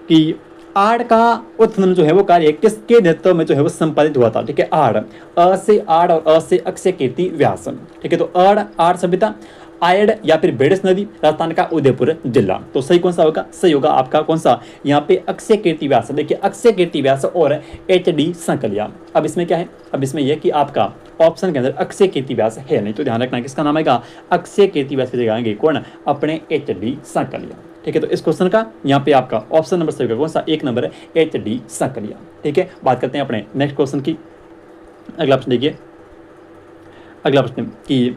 कि आड़ का उत्खनन जो है वो कार्य किसके नेतृत्व में जो है वो संपादित हुआ था? ठीक है, आड़, अ से आड़ और अ से अक्षय कीर्ति व्यास। ठीक है, तो आड़ सभ्यता, आयड या फिर बेडस नदी, राजस्थान का उदयपुर जिला। तो सही कौन सा होगा? सही होगा आपका कौन सा? यहाँ पे अक्षय कीर्ति व्यास। देखिए अक्षय कीर्ति व्यास और HD संकलिया। अब इसमें क्या है? अब इसमें यह कि आपका ऑप्शन के अंदर अक्षय कीर्ति व्यास है नहीं, तो ध्यान रखना किसका नाम आएगा? अक्षय कीर्ति व्यास की जगह आएंगे कौन? अपने HD संकलिया। ठीक है, तो इस क्वेश्चन का यहाँ पे आपका ऑप्शन नंबर सही होगा कौन सा? 1 नंबर HD संकलिया। ठीक है, बात करते हैं अपने नेक्स्ट क्वेश्चन की। अगला प्रश्न देखिए, अगला प्रश्न कि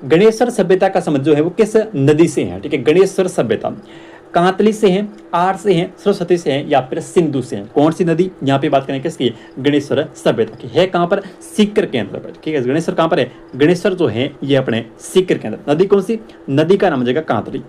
गणेश्वर सभ्यता का संबंध जो है वो किस नदी से है? ठीक है, गणेश्वर सभ्यता कांतली से है, आर से है, सरस्वती से है या फिर सिंधु से है? कौन सी नदी? यहाँ पे बात करें किसकी? गणेश्वर सभ्यता की। है कहाँ पर? सीकर के अंदर पर। ठीक है, गणेश्वर कहाँ पर है? गणेश्वर जो है ये अपने सीकर के अंदर। नदी कौन सी? नदी का नाम हो जाएगा कांतली।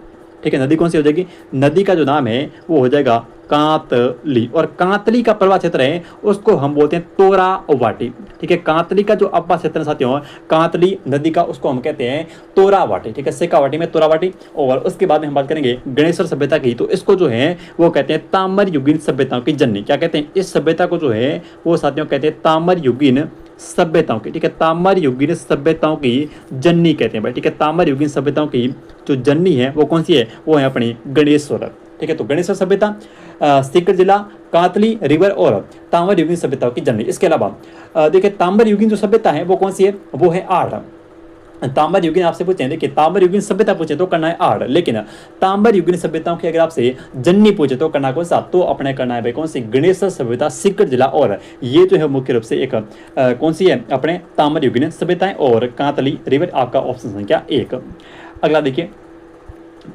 ठीक है, नदी कौन सी हो जाएगी? नदी का जो नाम है वो हो जाएगा कांतली। और कांतली का प्रवाह क्षेत्र है उसको हम बोलते हैं तोरावाटी। ठीक है, कांतली का जो अब्बा क्षेत्र साथियों, कांतली नदी का, उसको हम कहते हैं तोरावाटी। ठीक है, शेखावाटी में तोरावाटी। और उसके बाद में हम बात करेंगे गणेश्वर सभ्यता की, तो इसको जो है वो कहते हैं ताम्र युगीन सभ्यताओं की जननी। क्या कहते हैं? इस सभ्यता को जो है वो साथियों कहते हैं ताम्र युगीन सभ्यताओं की। ठीक है, ताम्र युगीन सभ्यताओं की जननी कहते हैं भाई। ठीक है, ताम्र युगीन सभ्यताओं की जो जननी है वो कौन सी है? वो है अपनी गणेश्वर। ठीक है, तो गणेश्वर सभ्यता, सीकर जिला, कांतली रिवर और ताम्र युगीन सभ्यताओं की जननी। इसके अलावा देखिए ताम्र युगीन जो सभ्यता है वो कौन सी है? वो है आड़। ताम्र युगीन आपसे पूछे, देखिए ताम्र युगीन सभ्यता पूछे तो करना है आड़, लेकिन ताम्र युगीन सभ्यताओं की अगर आपसे जननी पूछे तो करना कौन सा? तो अपने करना है भाई कौन सी? गणेश्वर सभ्यता, सीकर जिला। और ये जो है मुख्य रूप से एक कौन सी है? अपने ताम्र युगीन सभ्यताएं और कांतली रिवर, आपका ऑप्शन संख्या 1। अगला देखिए,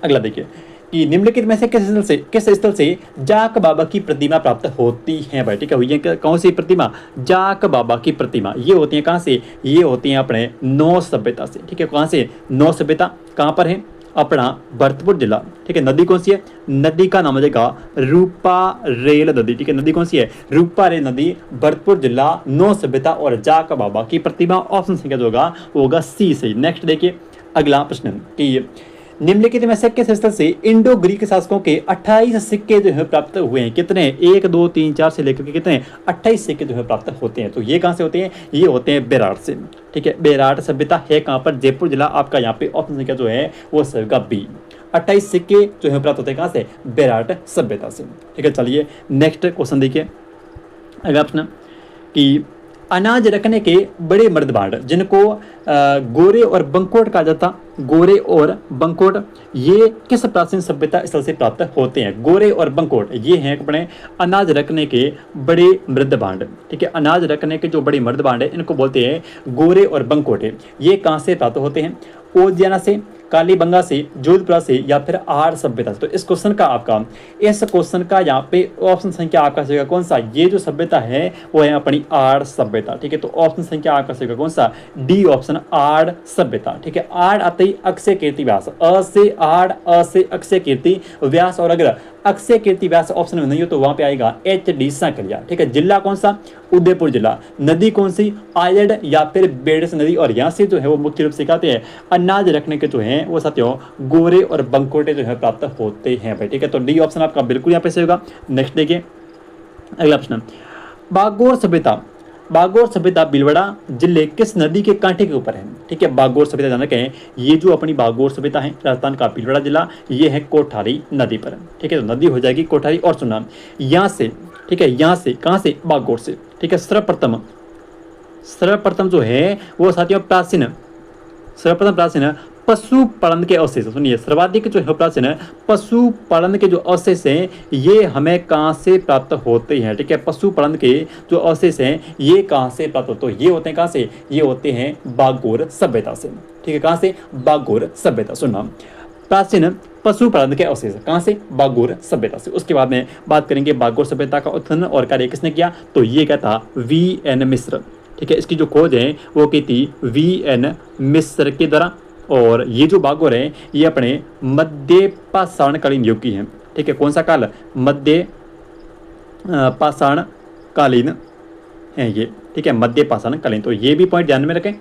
अगला देखिए कि निम्नलिखित में से किस स्थल से जाक बाबा की प्रतिमा प्राप्त होती है भाई? ठीक है, ये कौन सी प्रतिमा? जाक बाबा की प्रतिमा। ये होती है कहाँ से? ये होती है अपने नौ सभ्यता से। ठीक है, कहाँ से? नौ सभ्यता कहाँ पर है? अपना भरतपुर जिला। ठीक है, नदी कौन सी है? नदी का नाम हो जाएगा रूपा रेल नदी। ठीक है, नदी कौन सी है? रूपा रेल नदी, भरतपुर जिला, नौ सभ्यता और जाक बाबा की प्रतिमा। ऑप्शन संख्या जो होगा वो होगा C सही। नेक्स्ट देखिए अगला प्रश्न कि निम्नलिखित में से किस स्थल से इंडो ग्रीक शासकों के 28 सिक्के जो है प्राप्त हुए हैं? कितने? 1 2 3 4 से लेकर के कितने? 28 सिक्के जो है प्राप्त होते हैं। तो ये कहाँ से होते हैं? ये होते हैं बेराट से। ठीक है, बेराट सभ्यता है कहाँ पर? जयपुर जिला। आपका यहाँ पे ऑप्शन संख्या जो है वो होगा B। 28 सिक्के जो है प्राप्त होते हैं कहाँ से? बेराट सभ्यता से। ठीक है, चलिए नेक्स्ट क्वेश्चन देखिए। अगला प्रश्न कि अनाज रखने के बड़े मर्द भांड जिनको गोरे और बंकोट कहा जाता, गोरे और बंकोट, ये किस प्राचीन सभ्यता स्थल से प्राप्त होते हैं? गोरे और बंकोट ये हैं अपने अनाज रखने के बड़े मृद भांड। ठीक है, अनाज रखने के जो बड़े मर्द भांड है इनको बोलते हैं गोरे और बंकोटे। ये कहाँ से प्राप्त होते हैं? ओजियाना से, कालीबंगा से, जोधपुरा से या फिर आड़ सभ्यता से। तो इस क्वेश्चन का आपका, इस क्वेश्चन का यहाँ पे ऑप्शन संख्या आपका सही कौन सा? ये जो सभ्यता है वो है अपनी आड़ सभ्यता। ठीक है, तो ऑप्शन संख्या आपका सही कौन सा? D ऑप्शन, आड़ सभ्यता। ठीक है, आड़ आते ही अक्षय कीर्ति व्यास, अ से आड़, अ से अक्षय कीर्ति व्यास। और अगर अक्षय कीर्ति व्यास ऑप्शन में नहीं हो तो वहां पे आएगा HD संकलिया। ठीक है, जिला कौन सा? उदयपुर जिला। नदी कौन सी? आयड या फिर बेडस नदी। और यहाँ से जो है वो मुख्य रूप से कहते हैं अनाज रखने के जो है वो साथियों गोरे और बंकोटे जो है प्राप्त होते हैं भाई। ठीक है, तो D ऑप्शन आपका बिल्कुल यहाँ पे सही होगा। नेक्स्ट देखिए अगला प्रश्न, बागोर सभ्यता, बागोर सभ्यता भीलवाड़ा जिले किस नदी के कांठे के ऊपर है? ठीक है, बागोर सभ्यता ध्यान रखें, ये जो अपनी बागोर सभ्यता है राजस्थान का भीलवाड़ा जिला, ये है कोठारी नदी पर। ठीक है, तो नदी हो जाएगी कोठारी। और सुना यहाँ से, ठीक है, यहाँ से कहाँ से? बागोर से। ठीक है, सर्वप्रथम जो है वो साथियों प्राचीन, सर्वप्रथम प्राचीन पशुपालन के अवशेष, सुनिए सर्वाधिक जो है प्राचीन पशुपालन के जो अवशेष हैं ये हमें कहाँ से प्राप्त होते हैं? ठीक है, पशुपालन के जो अवशेष हैं ये कहाँ से प्राप्त होते हैं? ये होते हैं कहाँ से? ये होते हैं बागोर सभ्यता से। ठीक है, कहाँ से? बागोर सभ्यता। सुनना, प्राचीन पशुपालन के अवशेष कहाँ से? बागोर सभ्यता से। उसके बाद में बात करेंगे बागोर सभ्यता का उत्खनन और कार्य किसने किया? तो ये क्या था? VN मिश्र। ठीक है, इसकी जो खोज है वो की थी VN मिश्र के द्वारा। और ये जो बागोर है ये अपने मध्य पाषाणकालीन युग की है। ठीक है, कौन सा काल? मध्य पाषाणकालीन है ये। ठीक है, मध्य पाषाणकालीन। तो ये भी पॉइंट ध्यान में रखें।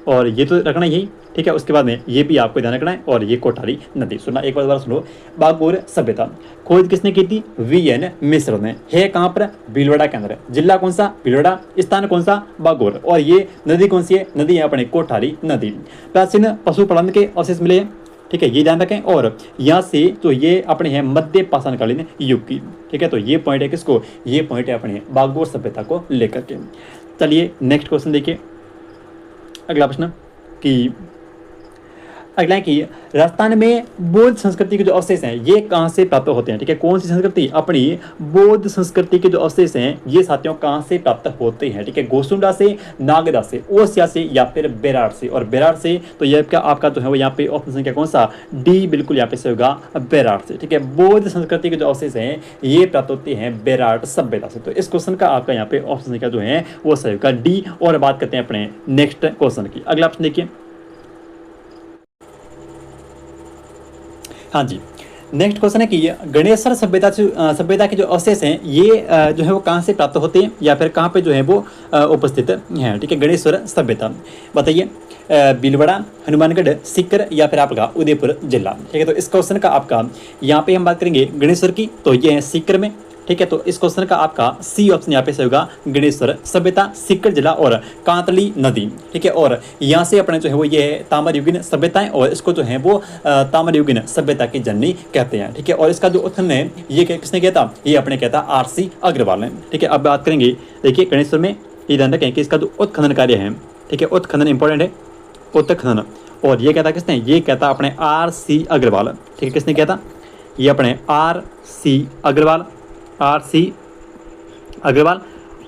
और ये तो रखना यही, ठीक है। उसके बाद में ये भी आपको ध्यान रखना है, और ये कोठारी नदी। सुनना एक बार दोबारा सुनो। बागोर सभ्यता खोज किसने की थी? वीएन मिश्र ने। है कहाँ पर? भीलवाड़ा के अंदर। जिला कौन सा? भीलवाड़ा। स्थान कौन सा? बागोर। और ये नदी कौन सी है? नदी है अपने कोठारी नदी। प्राचीन पशुपालन के अवशेष मिले हैं, ठीक है, ये ध्यान रखें। और यहाँ से तो ये अपने हैं मध्य पाषाणकालीन युग की, ठीक है। तो ये पॉइंट है किसको? ये पॉइंट है अपने बागोर सभ्यता को लेकर के। चलिए नेक्स्ट क्वेश्चन देखिए। अगला प्रश्न कि अगला है कि राजस्थान में बौद्ध संस्कृति के जो अवशेष हैं ये कहाँ से प्राप्त होते हैं? ठीक है, कौन सी संस्कृति? अपनी बौद्ध संस्कृति के जो अवशेष हैं ये साथियों कहाँ से प्राप्त होते हैं? ठीक है, गोसुंडा से, नागदा से, ओसिया से, या फिर बेरार से। और बेरार से तो ये क्या आपका जो है वो यहाँ पे ऑप्शन संख्या कौन सा? डी बिल्कुल यहाँ पे से होगा, बेरार से। ठीक है, बौद्ध संस्कृति के जो अवशेष हैं ये प्राप्त होते हैं बेरार सभ्यता से। तो इस क्वेश्चन का आपका यहाँ पे ऑप्शन संख्या जो है वो सही होगा डी। और बात करते हैं अपने नेक्स्ट क्वेश्चन की। अगला ऑप्शन देखिए। हाँ जी, नेक्स्ट क्वेश्चन है कि गणेश्वर सभ्यता के जो अवशेष हैं ये जो है वो कहाँ से प्राप्त होते हैं या फिर कहाँ पे जो है वो उपस्थित हैं? ठीक है, गणेश्वर सभ्यता बताइए। भीलवाड़ा, हनुमानगढ़, सीकर, या फिर आपका उदयपुर जिला। ठीक है, तो इस क्वेश्चन का आपका यहाँ पे हम बात करेंगे गणेश्वर की, तो ये है सीकर में। ठीक है, तो इस क्वेश्चन का आपका सी ऑप्शन यहाँ पे सही होगा, गणेश्वर सभ्यता, सीकर जिला और कांतली नदी। ठीक है, और यहाँ से अपने जो है वो ये ताम्रयुगीन सभ्यताएं, और इसको जो है वो ताम्रयुगीन सभ्यता की जननी कहते हैं। ठीक है, और इसका जो उत्खनन है ये किसने किया था? ये अपने कहता आरसी अग्रवाल ने। ठीक है, अब बात करेंगे, देखिए गणेश्वर में ये ध्यान रखें कि इसका जो उत्खनन कार्य है, ठीक है, उत्खनन इंपॉर्टेंट है, उत्खनन। और ये कहता किसने? ये कहता अपने आरसी अग्रवाल। ठीक है, किसने किया था? ये अपने आरसी अग्रवाल, आरसी अग्रवाल।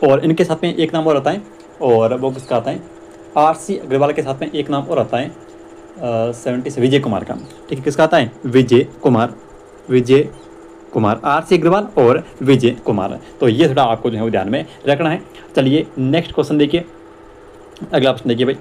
और इनके साथ में एक नाम और आता है, और वो किसका आता है? आरसी अग्रवाल के साथ में एक नाम और आता है 70 से विजय कुमार का। ठीक है, किसका आता है? विजय कुमार, विजय कुमार, आरसी अग्रवाल और विजय कुमार। तो ये थोड़ा आपको जो है वो ध्यान में रखना है। चलिए नेक्स्ट क्वेश्चन देखिए। अगला ऑप्शन देखिए भाई।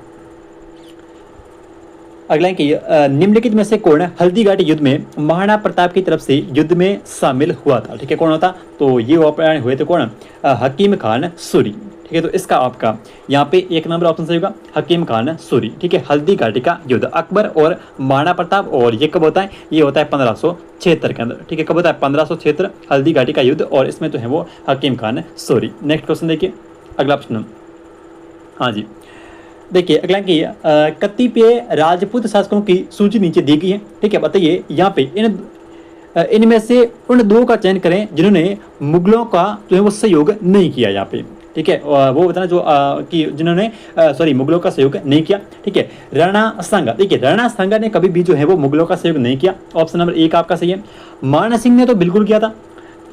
अगला है कि निम्नलिखित में से कौन हल्दी घाटी युद्ध में महाराणा प्रताप की तरफ से युद्ध में शामिल हुआ था? ठीक है, कौन होता? तो ये हुए थे कौन? हकीम खान सूरी। ठीक है, तो इसका आपका यहाँ पे एक नंबर ऑप्शन सही होगा, हकीम खान सूरी। ठीक है, हल्दी घाटी का युद्ध अकबर और महाराणा प्रताप, और ये कब होता है? ये होता है 1576 के अंदर। ठीक है, कब होता है? 1576 हल्दी घाटी का युद्ध, और इसमें तो है वो हकीम खान सूरी। नेक्स्ट क्वेश्चन देखिए, अगला प्रश्न। हाँ जी, देखिए अगला की कतिपय राजपूत शासकों की सूची नीचे दी गई है। ठीक है, बताइए यहाँ पे इनमें से उन दो का चयन करें जिन्होंने मुगलों का जो है वो सहयोग नहीं किया यहाँ पे। ठीक है, वो बताना जो कि जिन्होंने मुगलों का सहयोग नहीं किया। ठीक है, राणा सांगा। देखिए राणा सांगा ने कभी भी जो है वो मुगलों का सहयोग नहीं किया। ऑप्शन नंबर एक आपका सही है। माना सिंह ने तो बिल्कुल किया था,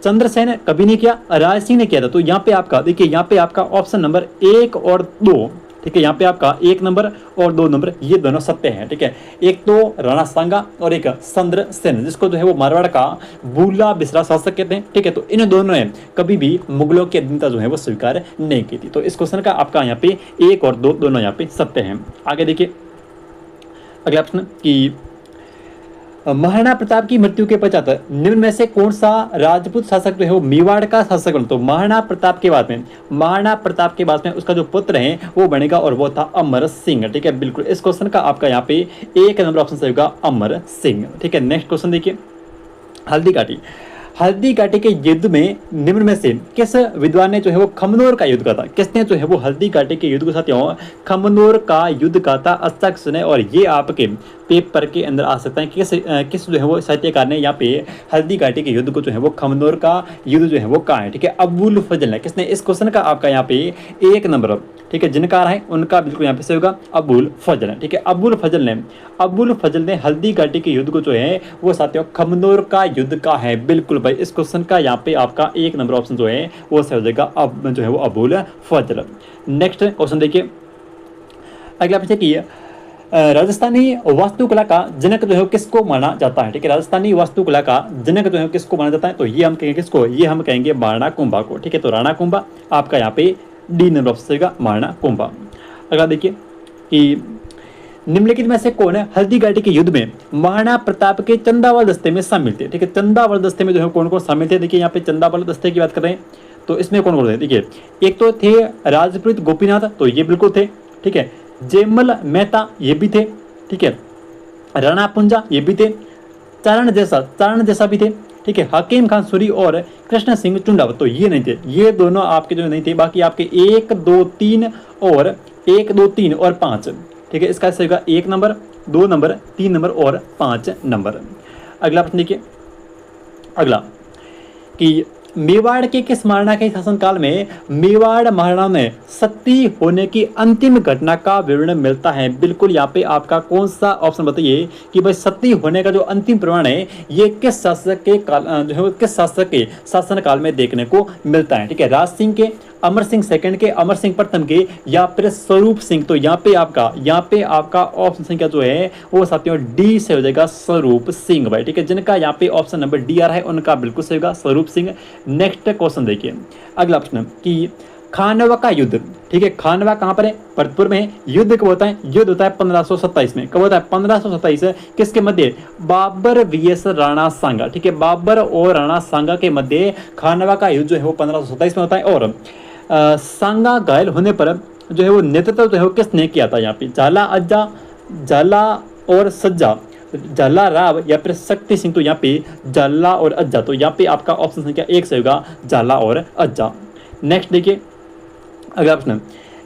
चंद्रसेन ने कभी नहीं किया, राज सिंह ने किया था। तो यहाँ पे आपका देखिए, यहाँ पे आपका ऑप्शन नंबर 1 और 2, ठीक है, यहाँ पे आपका 1 नंबर और 2 नंबर ये दोनों सत्य हैं। ठीक है, एक तो राणा सांगा और एक चंद्रसेन, जिसको जो है वो मारवाड़ का भूला बिसरा शासक कहते हैं। ठीक है, तो इन दोनों ने कभी भी मुगलों की अधीनता जो है वो स्वीकार नहीं की थी। तो इस क्वेश्चन का आपका यहाँ पे 1 और 2 दोनों यहाँ पे सत्य हैं। आगे देखिए अगला प्रश्न कि महाराणा प्रताप की मृत्यु के पश्चात निम्न में से कौन सा राजपूत शासक जो है वो मेवाड़ का शासक बना? तो महाराणा प्रताप के बाद में उसका जो पुत्र है वो बनेगा, और वो था अमर सिंह। ठीक है, बिल्कुल इस क्वेश्चन का आपका यहाँ पे 1 नंबर ऑप्शन सही होगा, अमर सिंह। ठीक है, नेक्स्ट क्वेश्चन देखिए। हल्दी घाटी के युद्ध में निम्न में से किस विद्वान ने जो है वो खमनोर का युद्ध कहा था? किसने जो है वो हल्दी घाटी के युद्ध को साथियों खमनोर का युद्ध कहा था? अच्छा सुने, और ये आपके पेपर के अंदर आ सकता है किस जो है वो साहित्यकार ने यहाँ पे हल्दी घाटी के युद्ध को जो है वो खमनोर का युद्ध जो है वो कहा है? ठीक है, अबुल फजल ने। किसने? इस क्वेश्चन का आपका यहाँ पे 1 नंबर, ठीक है, जिनका है उनका बिल्कुल यहाँ पे सही होगा, अबुल फजल। ठीक है, अबुल फजल ने हल्दी घाटी के युद्ध को जो है वो साथियों खमनोर का युद्ध का है। बिल्कुल भाई, इस क्वेश्चन का यहाँ पे आपका 1 नंबर ऑप्शन जो है वो सही हो जाएगा, अब जो है वो अबुल फजल। नेक्स्ट क्वेश्चन देखिए। अगला प्रश्न की राजस्थानी वास्तुकला का जनक जो है किसको माना जाता है? ठीक है, राजस्थानी वास्तुकला का जनक जो है किसको माना जाता है? तो ये हम कहेंगे किसको? ये हम कहेंगे महाराणा कुंभा को। ठीक है, तो राणा कुंभा आपका यहाँ पे डी नंबर ऑप्शन का महाराणा कुंभा। अगला देखिए कि निम्नलिखित में से कौन है हल्दी घाटी के युद्ध में महाराणा प्रताप के चंदावल दस्ते में शामिल थे? ठीक है, चंदावल दस्ते में जो है कौन कौन शामिल थे? देखिए यहाँ पे चंदावल दस्ते की बात कर रहे हैं, तो इसमें कौन कौन थे? देखिए एक तो थे राजपूत गोपीनाथ, तो ये बिल्कुल थे। ठीक है, जेमल मेहता ये भी थे, ठीक है। राणा पुंजा ये भी थे। चारण जैसा भी थे, ठीक है। हकीम खान सूरी और कृष्ण सिंह चुंडावत, तो ये नहीं थे, ये दोनों आपके जो नहीं थे। बाकी आपके 1 2 3 और 1 2 3 और 5, ठीक है। इसका सही होगा 1 नंबर, 2 नंबर, 3 नंबर और 5 नंबर। अगला प्रश्न देखिए। अगला कि मेवाड़ के किस महाराणा के शासनकाल में मेवाड़ महाराणा में सती होने की अंतिम घटना का विवरण मिलता है? बिल्कुल यहाँ पे आपका कौन सा ऑप्शन बताइए कि भाई सती होने का जो अंतिम प्रमाण है ये किस शासक के काल जो है किस शासक के शासनकाल में देखने को मिलता है, ठीक है। राज सिंह के, अमर सिंह सेकंड के, अमर सिंह प्रथम के, या फिर स्वरूप सिंह। तो यहाँ पे आपका ऑप्शन संख्या जो है वो साथियों डी से हो जाएगा, स्वरूप सिंह भाई, ठीक है। जिनका यहाँ पे ऑप्शन नंबर डी आ रहा है उनका बिल्कुल सही होगा, स्वरूप सिंह। नेक्स्ट क्वेश्चन देखिए। अगला प्रश्न कि खानवा का युद्ध, ठीक है। खानवा कहाँ पर है? भरतपुर में है। युद्ध कब होता है? युद्ध होता है 1527 में। कब होता है? 1527। किसके मध्य? बाबर वीएस राणा सांगा, ठीक है। बाबर और राणा सांगा के मध्य खानवा का युद्ध जो है वो 1527 में होता है। और सांगा घायल होने पर जो है वो नेतृत्व जो है वो किसने किया था? यहाँ पे झाला अज्जा, झाला और सज्जा, झाला राव या फिर शक्ति सिंह। तो यहाँ पे झाला और अज्जा, तो यहाँ पे आपका ऑप्शन संख्या 1 से होगा, झाला और अज्जा। नेक्स्ट देखिए। अगला प्रश्न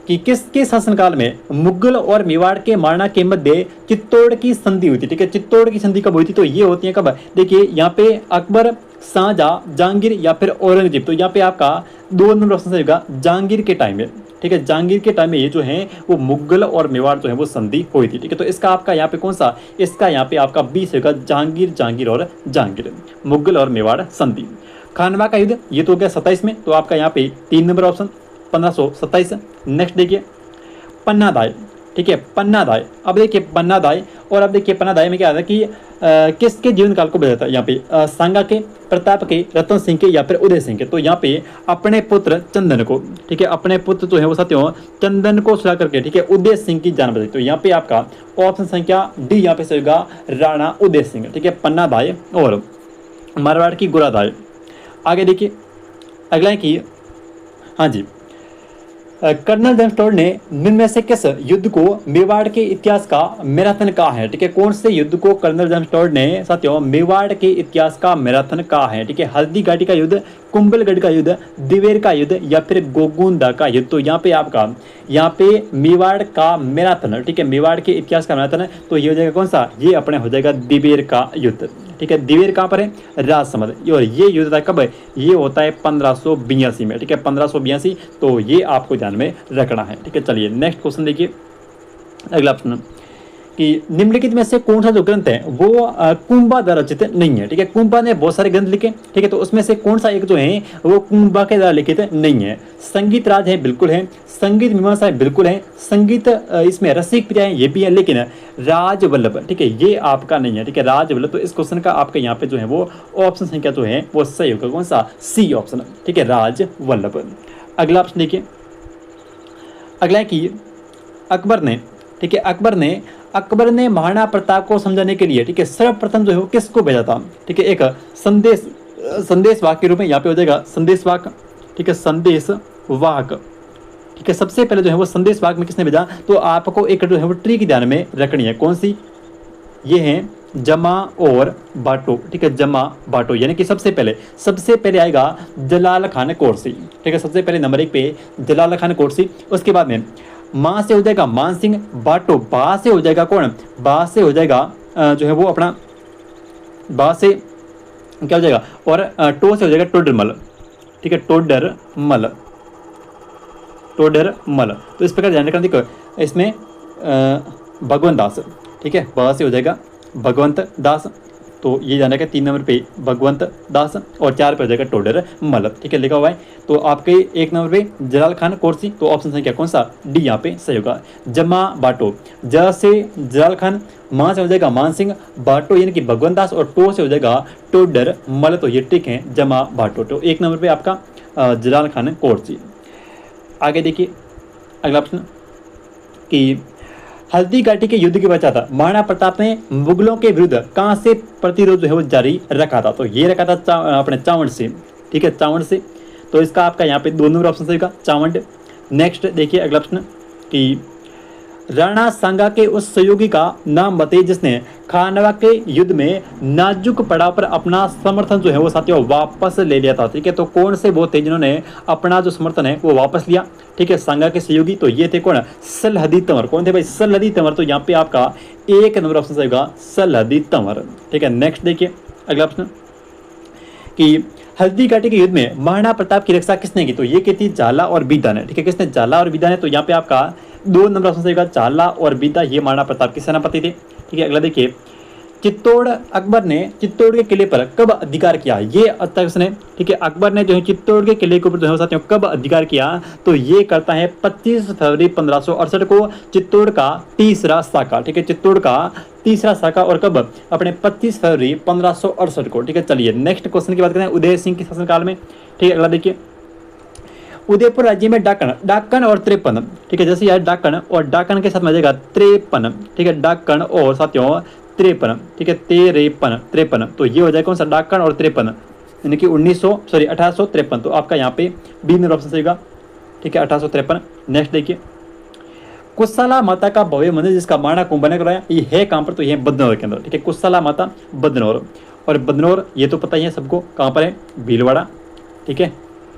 कि किसके शासनकाल में मुगल और मेवाड़ के महाराणा के मध्य चित्तौड़ की संधि हुई थी, ठीक है। चित्तौड़ की संधि कब हुई थी? तो ये होती है कब? देखिए यहाँ पे अकबर, शाहजहां, जहांगीर या फिर औरंगजेब। तो यहाँ पे आपका 2 नंबर ऑप्शन होगा, जहांगीर के टाइम में, ठीक है। जहांगीर के टाइम में ये जो है वो मुगल और मेवाड़ जो है वो संधि हुई थी, ठीक है। तो इसका आपका यहाँ पे कौन सा? इसका यहाँ पे आपका 20 होगा, जहांगीर और जहांगीर, मुगल और मेवाड़ संधि। खानवा का युद्ध ये तो हो गया 27 में, तो आपका यहाँ पे 3 नंबर ऑप्शन 1527। नेक्स्ट देखिए पन्नादाय, ठीक है। पन्नादाय, अब देखिए पन्नादाय, और अब देखिए पन्नादाय में क्या आता है कि किसके जीवन काल को बताता है? यहाँ पे सांगा के, प्रताप के, रतन सिंह के या फिर उदय सिंह के। तो यहाँ पे अपने पुत्र चंदन को, ठीक है, अपने पुत्र जो है वो साथियों चंदन को सुला करके, ठीक है, उदय सिंह की जान बचाई। तो यहाँ पे आपका ऑप्शन संख्या डी यहाँ पे सही होगा, राणा उदय सिंह, ठीक है। पन्नादाय और मारवाड़ की गोरादाय। आगे देखिए अगला है कि हाँ जी, कर्नल जेम्स टोड ने निम्न में से किस युद्ध को मेवाड़ के इतिहास का मैराथन कहा है? ठीक है, कौन से युद्ध को कर्नल जेम्स टोड ने साथियों मेवाड़ के इतिहास का मैराथन कहा है? ठीक है, हल्दी घाटी का युद्ध, कुंभलगढ़ का युद्ध, दिवेर का युद्ध या फिर गोगुंदा का युद्ध। तो यहाँ पे आपका मेवाड़ का मैराथन, ठीक है, मेवाड़ के इतिहास का मैराथन है, तो ये हो जाएगा कौन सा? ये अपने हो जाएगा दिवेर का युद्ध, ठीक है। दिवेर कहाँ पर है? राजसमंद। और ये युद्ध होता है कब? ये होता है 1582 में, ठीक है, 1582। तो ये आपको ध्यान में रखना है, ठीक है। चलिए नेक्स्ट क्वेश्चन देखिए। अगला प्रश्न कि निम्नलिखित में से कौन सा जो ग्रंथ है वो कुंभा द्वारा रचित नहीं है? ठीक है, कुंभा ने बहुत सारे ग्रंथ लिखे, ठीक है, तो उसमें से कौन सा एक जो है वो कुंभा के द्वारा लिखित नहीं है? संगीत राज है, बिल्कुल है। संगीत मीमांसा है, बिल्कुल है। संगीत इसमें रसिक प्रिया है, ये भी है, लेकिन राजवल्लभ, ठीक है, ये आपका नहीं है, ठीक है, राजवल्लभ। तो इस क्वेश्चन का आपके यहाँ पे जो है वो ऑप्शन संख्या जो है वो सही होगा, कौन सा? सी ऑप्शन, ठीक है, राजवल्लभ। अगला ऑप्शन देखिए। अगला है कि अकबर ने, ठीक है, अकबर ने महाराणा प्रताप को समझाने के लिए, ठीक है, सर्वप्रथम जो है वो किसको भेजा था? ठीक है, एक संदेश वाहक के रूप में यहाँ पे हो जाएगा संदेश वाहक, ठीक है, संदेश वाहक, ठीक है। सबसे पहले जो है वो संदेश वाहक में किसने भेजा? तो आपको एक जो है वो ट्रिक ध्यान में रखनी है, कौन सी? ये है जमा और बाटो, ठीक है, जमा बाटो, यानी कि सबसे पहले आएगा जलाल खान कोरसी, ठीक है, सबसे पहले नंबर 1 पे जलाल खान कोरसी। उसके बाद में माँ से हो जाएगा मान सिंह, बाटो, बा से हो जाएगा कौन? बा से हो जाएगा जो है वो अपना, बा से क्या हो जाएगा? और टो से हो जाएगा टोडरमल, ठीक है, टोडरमल। तो इस प्रकार ध्यान रखना। देखो इसमें भगवंत दास, ठीक है, बा से हो जाएगा भगवंत दास, तो ये जाना है 3 नंबर पे भगवंत दास और 4 पे हो जाएगा टोडरमल, ठीक है, लिखा हुआ है। तो आपके 1 नंबर पे जलाल खान कोरसी, तो ऑप्शन संख्या कौन सा? डी यहाँ पे सही होगा। जमा बाटो, ज से जलाल खान, माँ से हो जाएगा मान सिंह, बाटो यानी कि भगवंत दास और टो से हो जाएगा टोडरमल, तो ये ठीक है, जमा बाटो। तो 1 नंबर पे आपका जलाल खान कोरसी। आगे देखिए अगला प्रश्न कि हल्दी घाटी के युद्ध के पश्चात महाराणा प्रताप ने मुगलों के विरुद्ध कहाँ से प्रतिरोध जो है वो जारी रखा था? तो ये रखा था अपने चावंड से, ठीक है, चावंड से। तो इसका आपका यहाँ पे 2 नंबर ऑप्शन होगा, चावंड। नेक्स्ट देखिए अगला प्रश्न कि राणा सांगा के उस सहयोगी का नाम बताइए जिसने खानवा के युद्ध में नाजुक पड़ाव पर अपना समर्थन जो है वो साथियों वापस ले लिया था। ठीक है, तो कौन से वो थे जिन्होंने अपना जो समर्थन है वो वापस लिया। ठीक है, सांगा के सहयोगी तो ये थे कौन, सलहदी तंवर। कौन थे भाई, सलहदी तंवर। तो यहाँ पे आपका 1 नंबर ऑप्शन होगा सलहदी तंवर। ठीक है, नेक्स्ट देखिए अगला प्रश्न कि हल्दी घाटी के युद्ध में महाराणा प्रताप की रक्षा किसने की, तो ये की थी झाला और बीदा ने। ठीक है, किसने, झाला और बीदा ने। तो यहाँ पे आपका 2 नंबर ऑप्शन होगा झाला और बीदा, ये महाराणा प्रताप के सेनापति थे। ठीक है, अगला देखिए चित्तौड़, अकबर ने चित्तौड़ के किले पर कब अधिकार किया, ये तक उसने। ठीक है, अकबर ने जो है चित्तौड़ के किले के ऊपर जो है साथियों कब अधिकार किया, तो ये करता है 25 फरवरी 1568 को चित्तौड़ का तीसरा साका। ठीक है, चित्तौड़ का तीसरा साका और कब, अपने 25 फरवरी 1568 को। ठीक है, चलिए नेक्स्ट क्वेश्चन की बात करें उदय सिंह के शासनकाल में। ठीक है, अगला देखिए उदयपुर राज्य में डाकन और 53। ठीक है, जैसे यार डाकन और डाकन के साथ में आ जाएगा 53। ठीक है, डाकन और साथियों 53। ठीक है, 53। तो ये हो जाएगा कौन सा, डाकन और 53, यानी कि 1853। तो आपका यहाँ पे बी नंबर ऑप्शन रहेगा। ठीक है, 1853। नेक्स्ट देखिए कुशला माता का भव्य मंदिर जिसका महाराणा कुंभा ने कराया, ये है कहाँ पर, तो ये है बदनौर के अंदर। ठीक है, कुशला माता बदनौर, और बदनौर ये तो पता ही है सबको कहाँ पर है, भीलवाड़ा। ठीक है,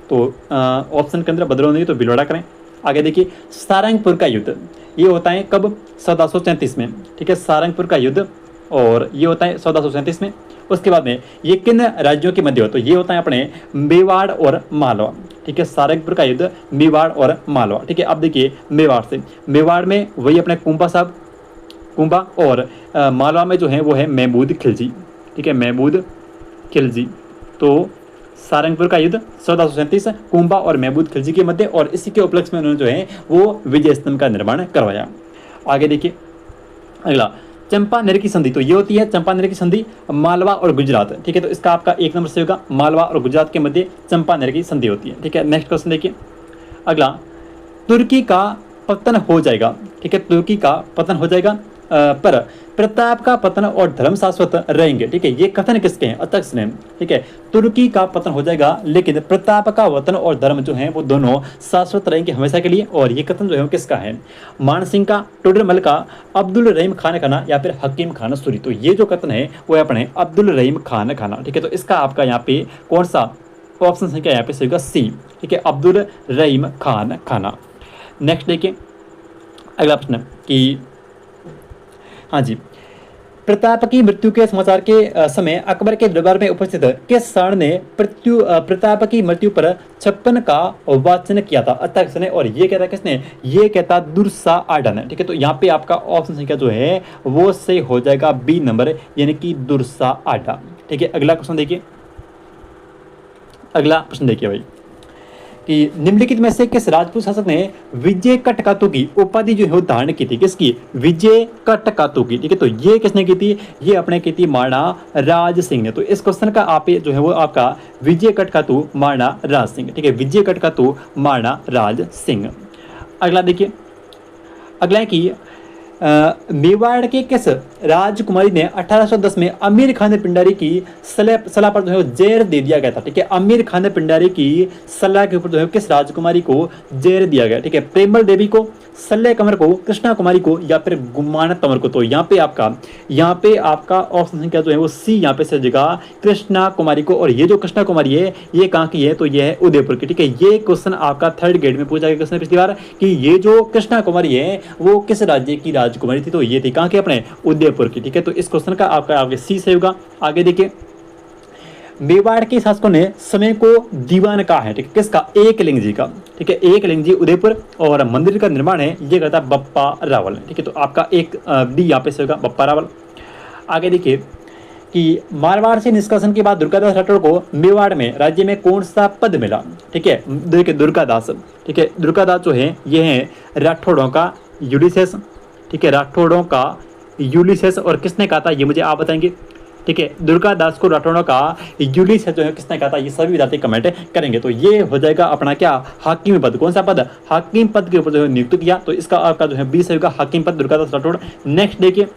तो ऑप्शन के अंदर बदनौर नहीं तो भीलवाड़ा करें। आगे देखिए सारंगपुर का युद्ध, ये होता है कब, 1434 में। ठीक है, सारंगपुर का युद्ध और ये होता है 1437 में। उसके बाद में ये किन राज्यों के मध्य हो, तो ये होता है अपने मेवाड़ और मालवा। ठीक है, सारंगपुर का युद्ध मेवाड़ और मालवा। ठीक है, अब देखिए मेवाड़ से, मेवाड़ में वही अपने कुंभा साहब, कुंभा, और मालवा में जो है वो है महमूद खिलजी। ठीक है, महमूद खिलजी। तो सारंगपुर का युद्ध 1437 कुंभा और महमूद खिलजी के मध्य, और इसी के उपलक्ष्य में उन्होंने जो है वो विजय स्तंभ का निर्माण करवाया। आगे देखिए अगला चंपानेर की संधि, तो ये होती है चंपानेर की संधि मालवा और गुजरात। ठीक है, तो इसका आपका 1 नंबर से होगा, मालवा और गुजरात के मध्य चंपानेर की संधि होती है। ठीक है, नेक्स्ट क्वेश्चन देखिए अगला तुर्की का पतन हो जाएगा। ठीक है, तुर्की का पतन हो जाएगा पर प्रताप का पतन और धर्म शाश्वत रहेंगे। ठीक है, ये कथन किसके हैं, अतक्ष ने। ठीक है, तुर्की का पतन हो जाएगा लेकिन प्रताप का वतन और धर्म जो है वो दोनों शाश्वत रहेंगे हमेशा के लिए, और ये कथन जो है वो किसका है, मान सिंह का, टोडरमल का, अब्दुल रहीम खान खाना या फिर हकीम खान सूरी। तो ये जो कथन है वो है अपने अब्दुल रहीम खान खाना। ठीक है, तो इसका आपका यहाँ पे कौन सा ऑप्शन संख्या यहाँ पे होगा सी। ठीक है, अब्दुल रहीम खान खाना। नेक्स्ट देखिए अगला प्रश्न कि हाँ जी, प्रताप की मृत्यु के समाचार के समय अकबर के दरबार में उपस्थित किस सण ने प्रताप की मृत्यु पर 56 का वाचन किया था, अध्यक्ष ने, और ये कहता किसने, ये कहता दुर्सा आडा ने। ठीक है, तो यहाँ पे आपका ऑप्शन संख्या जो है वो सही हो जाएगा बी नंबर, यानी कि दुर्सा आडा। ठीक है, अगला क्वेश्चन देखिए, अगला प्रश्न देखिए भाई कि निम्नलिखित में से किस राजपूत शासक ने विजय कटकातु की उपाधि जो है धारण की थी, किसकी, विजय कटकातु की। ठीक है, तो ये किसने की थी, ये अपने की थी महाराणा राज सिंह ने। तो इस क्वेश्चन का आप जो है वो आपका विजय कटकातु महाराणा राज सिंह। ठीक है, विजय कटकातु महाराणा राज सिंह। अगला देखिए अगला है कि मेवाड़ के किस राजकुमारी ने 1810 में अमीर खान पिंडारी की सलाह पर जो है जेर दे दिया गया था। ठीक है, अमीर खान पिंडारी की सलाह के ऊपर जो है किस राजकुमारी को जेर दिया गया। ठीक है, प्रेमल देवी को, सल्ले कमर को, कृष्णा कुमारी को या फिर गुमान तंवर को। तो यहाँ पे आपका ऑप्शन संख्या जो है वो सी यहाँ पे सजेगा, कृष्णा कुमारी को। और ये जो कृष्णा कुमारी है ये कहाँ की है, तो ये है उदयपुर की। ठीक है, ये क्वेश्चन आपका 3rd ग्रेड में पूछा गया क्वेश्चन पिछली बार कि ये जो कृष्णा कुमारी है वो किस राज्य की राजकुमारी थी, तो ये थी कहाँ की, अपने उदयपुर की। ठीक है, तो इस क्वेश्चन का आपका आगे सी से होगा। आगे देखिए मेवाड़ के शासकों ने समय को दीवान कहा है। ठीक है, किसका, एकलिंग जी का। ठीक है, एकलिंग जी उदयपुर, और मंदिर का निर्माण है ये करता बप्पा रावल। ठीक है, तो आपका एक डी यहाँ पे से होगा, बप्पा रावल। आगे देखिए कि मारवाड़ से निष्कासन के बाद दुर्गादास राठौड़ को मेवाड़ में राज्य में कौन सा पद मिला। ठीक है, देखिए दुर्गादास। ठीक है, दुर्गादास जो है ये है राठौड़ों का यूलिसेस। ठीक है, राठौड़ों का यूलिसेस, और किसने कहा था ये मुझे आप बताएंगे। ठीक है, दुर्गादास को राठौड़ों का यूलिसेस जो है किसने कहा था, ये सभी विद्यार्थी कमेंट करेंगे। तो ये हो जाएगा अपना क्या, हाकिम पद। कौन सा पद, हाकिम पद के ऊपर जो है नियुक्त किया। तो इसका आपका जो है 20 होगा हाकिम पद, दुर्गादास राठौड़। नेक्स्ट देखिए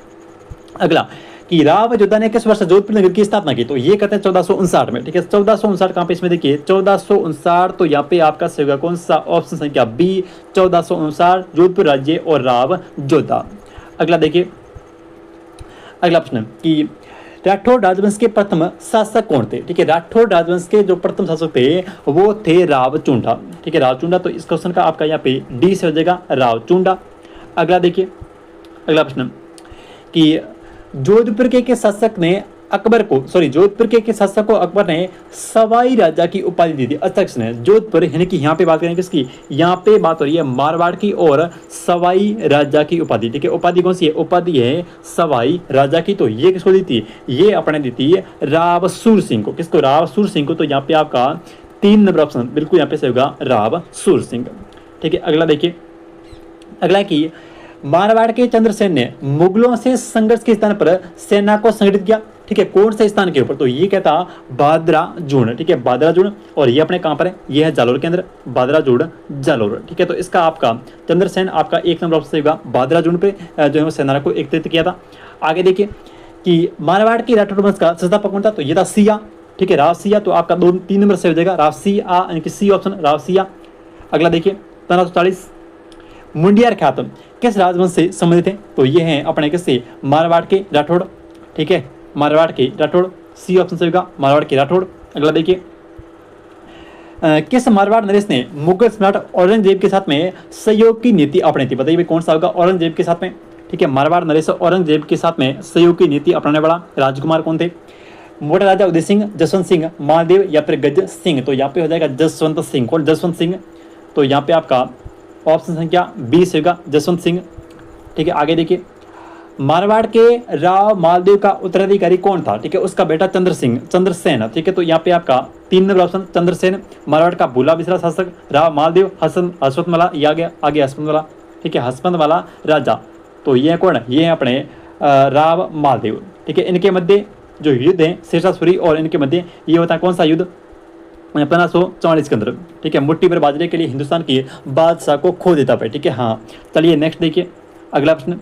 अगला कि राव जोधा ने किस वर्ष जोधपुर नगर की स्थापना की, तो ये कहते हैं 1459 में। ठीक है, 1459 कहाँ पे, इसमें देखिए 1459, तो यहाँ पे आपका सही होगा कौन सा, ऑप्शन संख्या बी 1459 जोधपुर राज्य और राव जोधा। अगला देखिए, अगला प्रश्न कि राठौड़ राजवंश के प्रथम शासक कौन थे। ठीक है, राठौड़ राजवंश के जो प्रथम शासक थे वो थे रावचुंडा। ठीक है, रावचुंडा, तो इस क्वेश्चन का आपका यहाँ पे डी से हो जाएगा रावचुंडा। अगला देखिए, अगला प्रश्न कि जोधपुर के शासक ने अकबर को, जोधपुर के शासक को अकबर ने सवाई राजा की उपाधि दी थी। अध्यक्ष ने जोधपुर, यानी कि यहाँ पे बात करेंगे किसकी, यहाँ पे बात हो रही है मारवाड़ की और सवाई राजा की उपाधि। ठीक है, उपाधि कौन सी है, उपाधि है सवाई राजा की। तो ये किसको दी थी, ये अपने दी थी रावसूर सिंह को। किसको, रावसूर सिंह को। तो यहाँ पे आपका 3 नंबर ऑप्शन बिल्कुल यहाँ पे सही होगा रावसूर सिंह। ठीक है, अगला देखिए, अगला की मारवाड़ के चंद्रसेन ने मुगलों से संघर्ष के स्थान पर सेना को संगठित किया। ठीक है, कौन से स्थान के ऊपर, तो ये कहता बादराजूण। ठीक है, बादराजूण, और ये अपने कहां पर है, ये है जालोर के अंदर, बादराजूण जालोर। ठीक है, तो इसका आपका चंद्रसेन आपका 1 नंबर ऑप्शन होगा बादराजूण पे जो है वो सेना को एकत्रित किया था। आगे देखिए कि मारवाड़ की राठौड़ वंश का संस्थापक कौन था, तो ये था सिया। ठीक है, राव सिया, तो आपका 3 नंबर से हो जाएगा राव सिया, यानी कि सी ऑप्शन राव सिया। अगला देखिए 1540 मुंडियार ख्यात किस राजवंश से संबंधित है, तो ये हैं अपने किससे, मारवाड़ के राठौड़। ठीक है, मारवाड़ के राठौड़, सी ऑप्शन से होगा मारवाड़ के राठौड़। अगला देखिए किस मारवाड़ नरेश ने मुगल सम्राट औरंगजेब के साथ में सहयोग की नीति अपनाई थी, बताइए कौन सा होगा, औरंगजेब के साथ में। ठीक है, मारवाड़ नरेश औरंगजेब के साथ में सहयोग की नीति अपनाने वाला राजकुमार कौन थे, मोटा राजा उदय सिंह, जसवंत सिंह, मालदेव या फिर गज सिंह। तो यहाँ पे हो जाएगा जसवंत सिंह। कौन, जसवंत सिंह। तो यहाँ पे आपका ऑप्शन संख्या 20 होगा जसवंत सिंह। ठीक है, आगे देखिए मारवाड़ के राव मालदेव का उत्तराधिकारी कौन था, ठीक है, उसका बेटा चंद्रसेन। ठीक है, तो यहाँ पे आपका 3 नंबर ऑप्शन चंद्रसेन। मारवाड़ का भूला बिसरा शासक राव मालदेव, हसपतमाला, ये आगे हसपतमाला। ठीक है, हसपतमाला राजा, तो ये कौन है, ये है अपने राव मालदेव। ठीक है, इनके मध्य जो युद्ध है शेषासुरी और इनके मध्य ये होता है कौन सा युद्ध, 1544 के अंदर। ठीक है, मुट्ठी भर बाजरे के लिए हिंदुस्तान की बादशाह को खो देता है। ठीक है, हाँ चलिए नेक्स्ट देखिए अगला प्रश्न।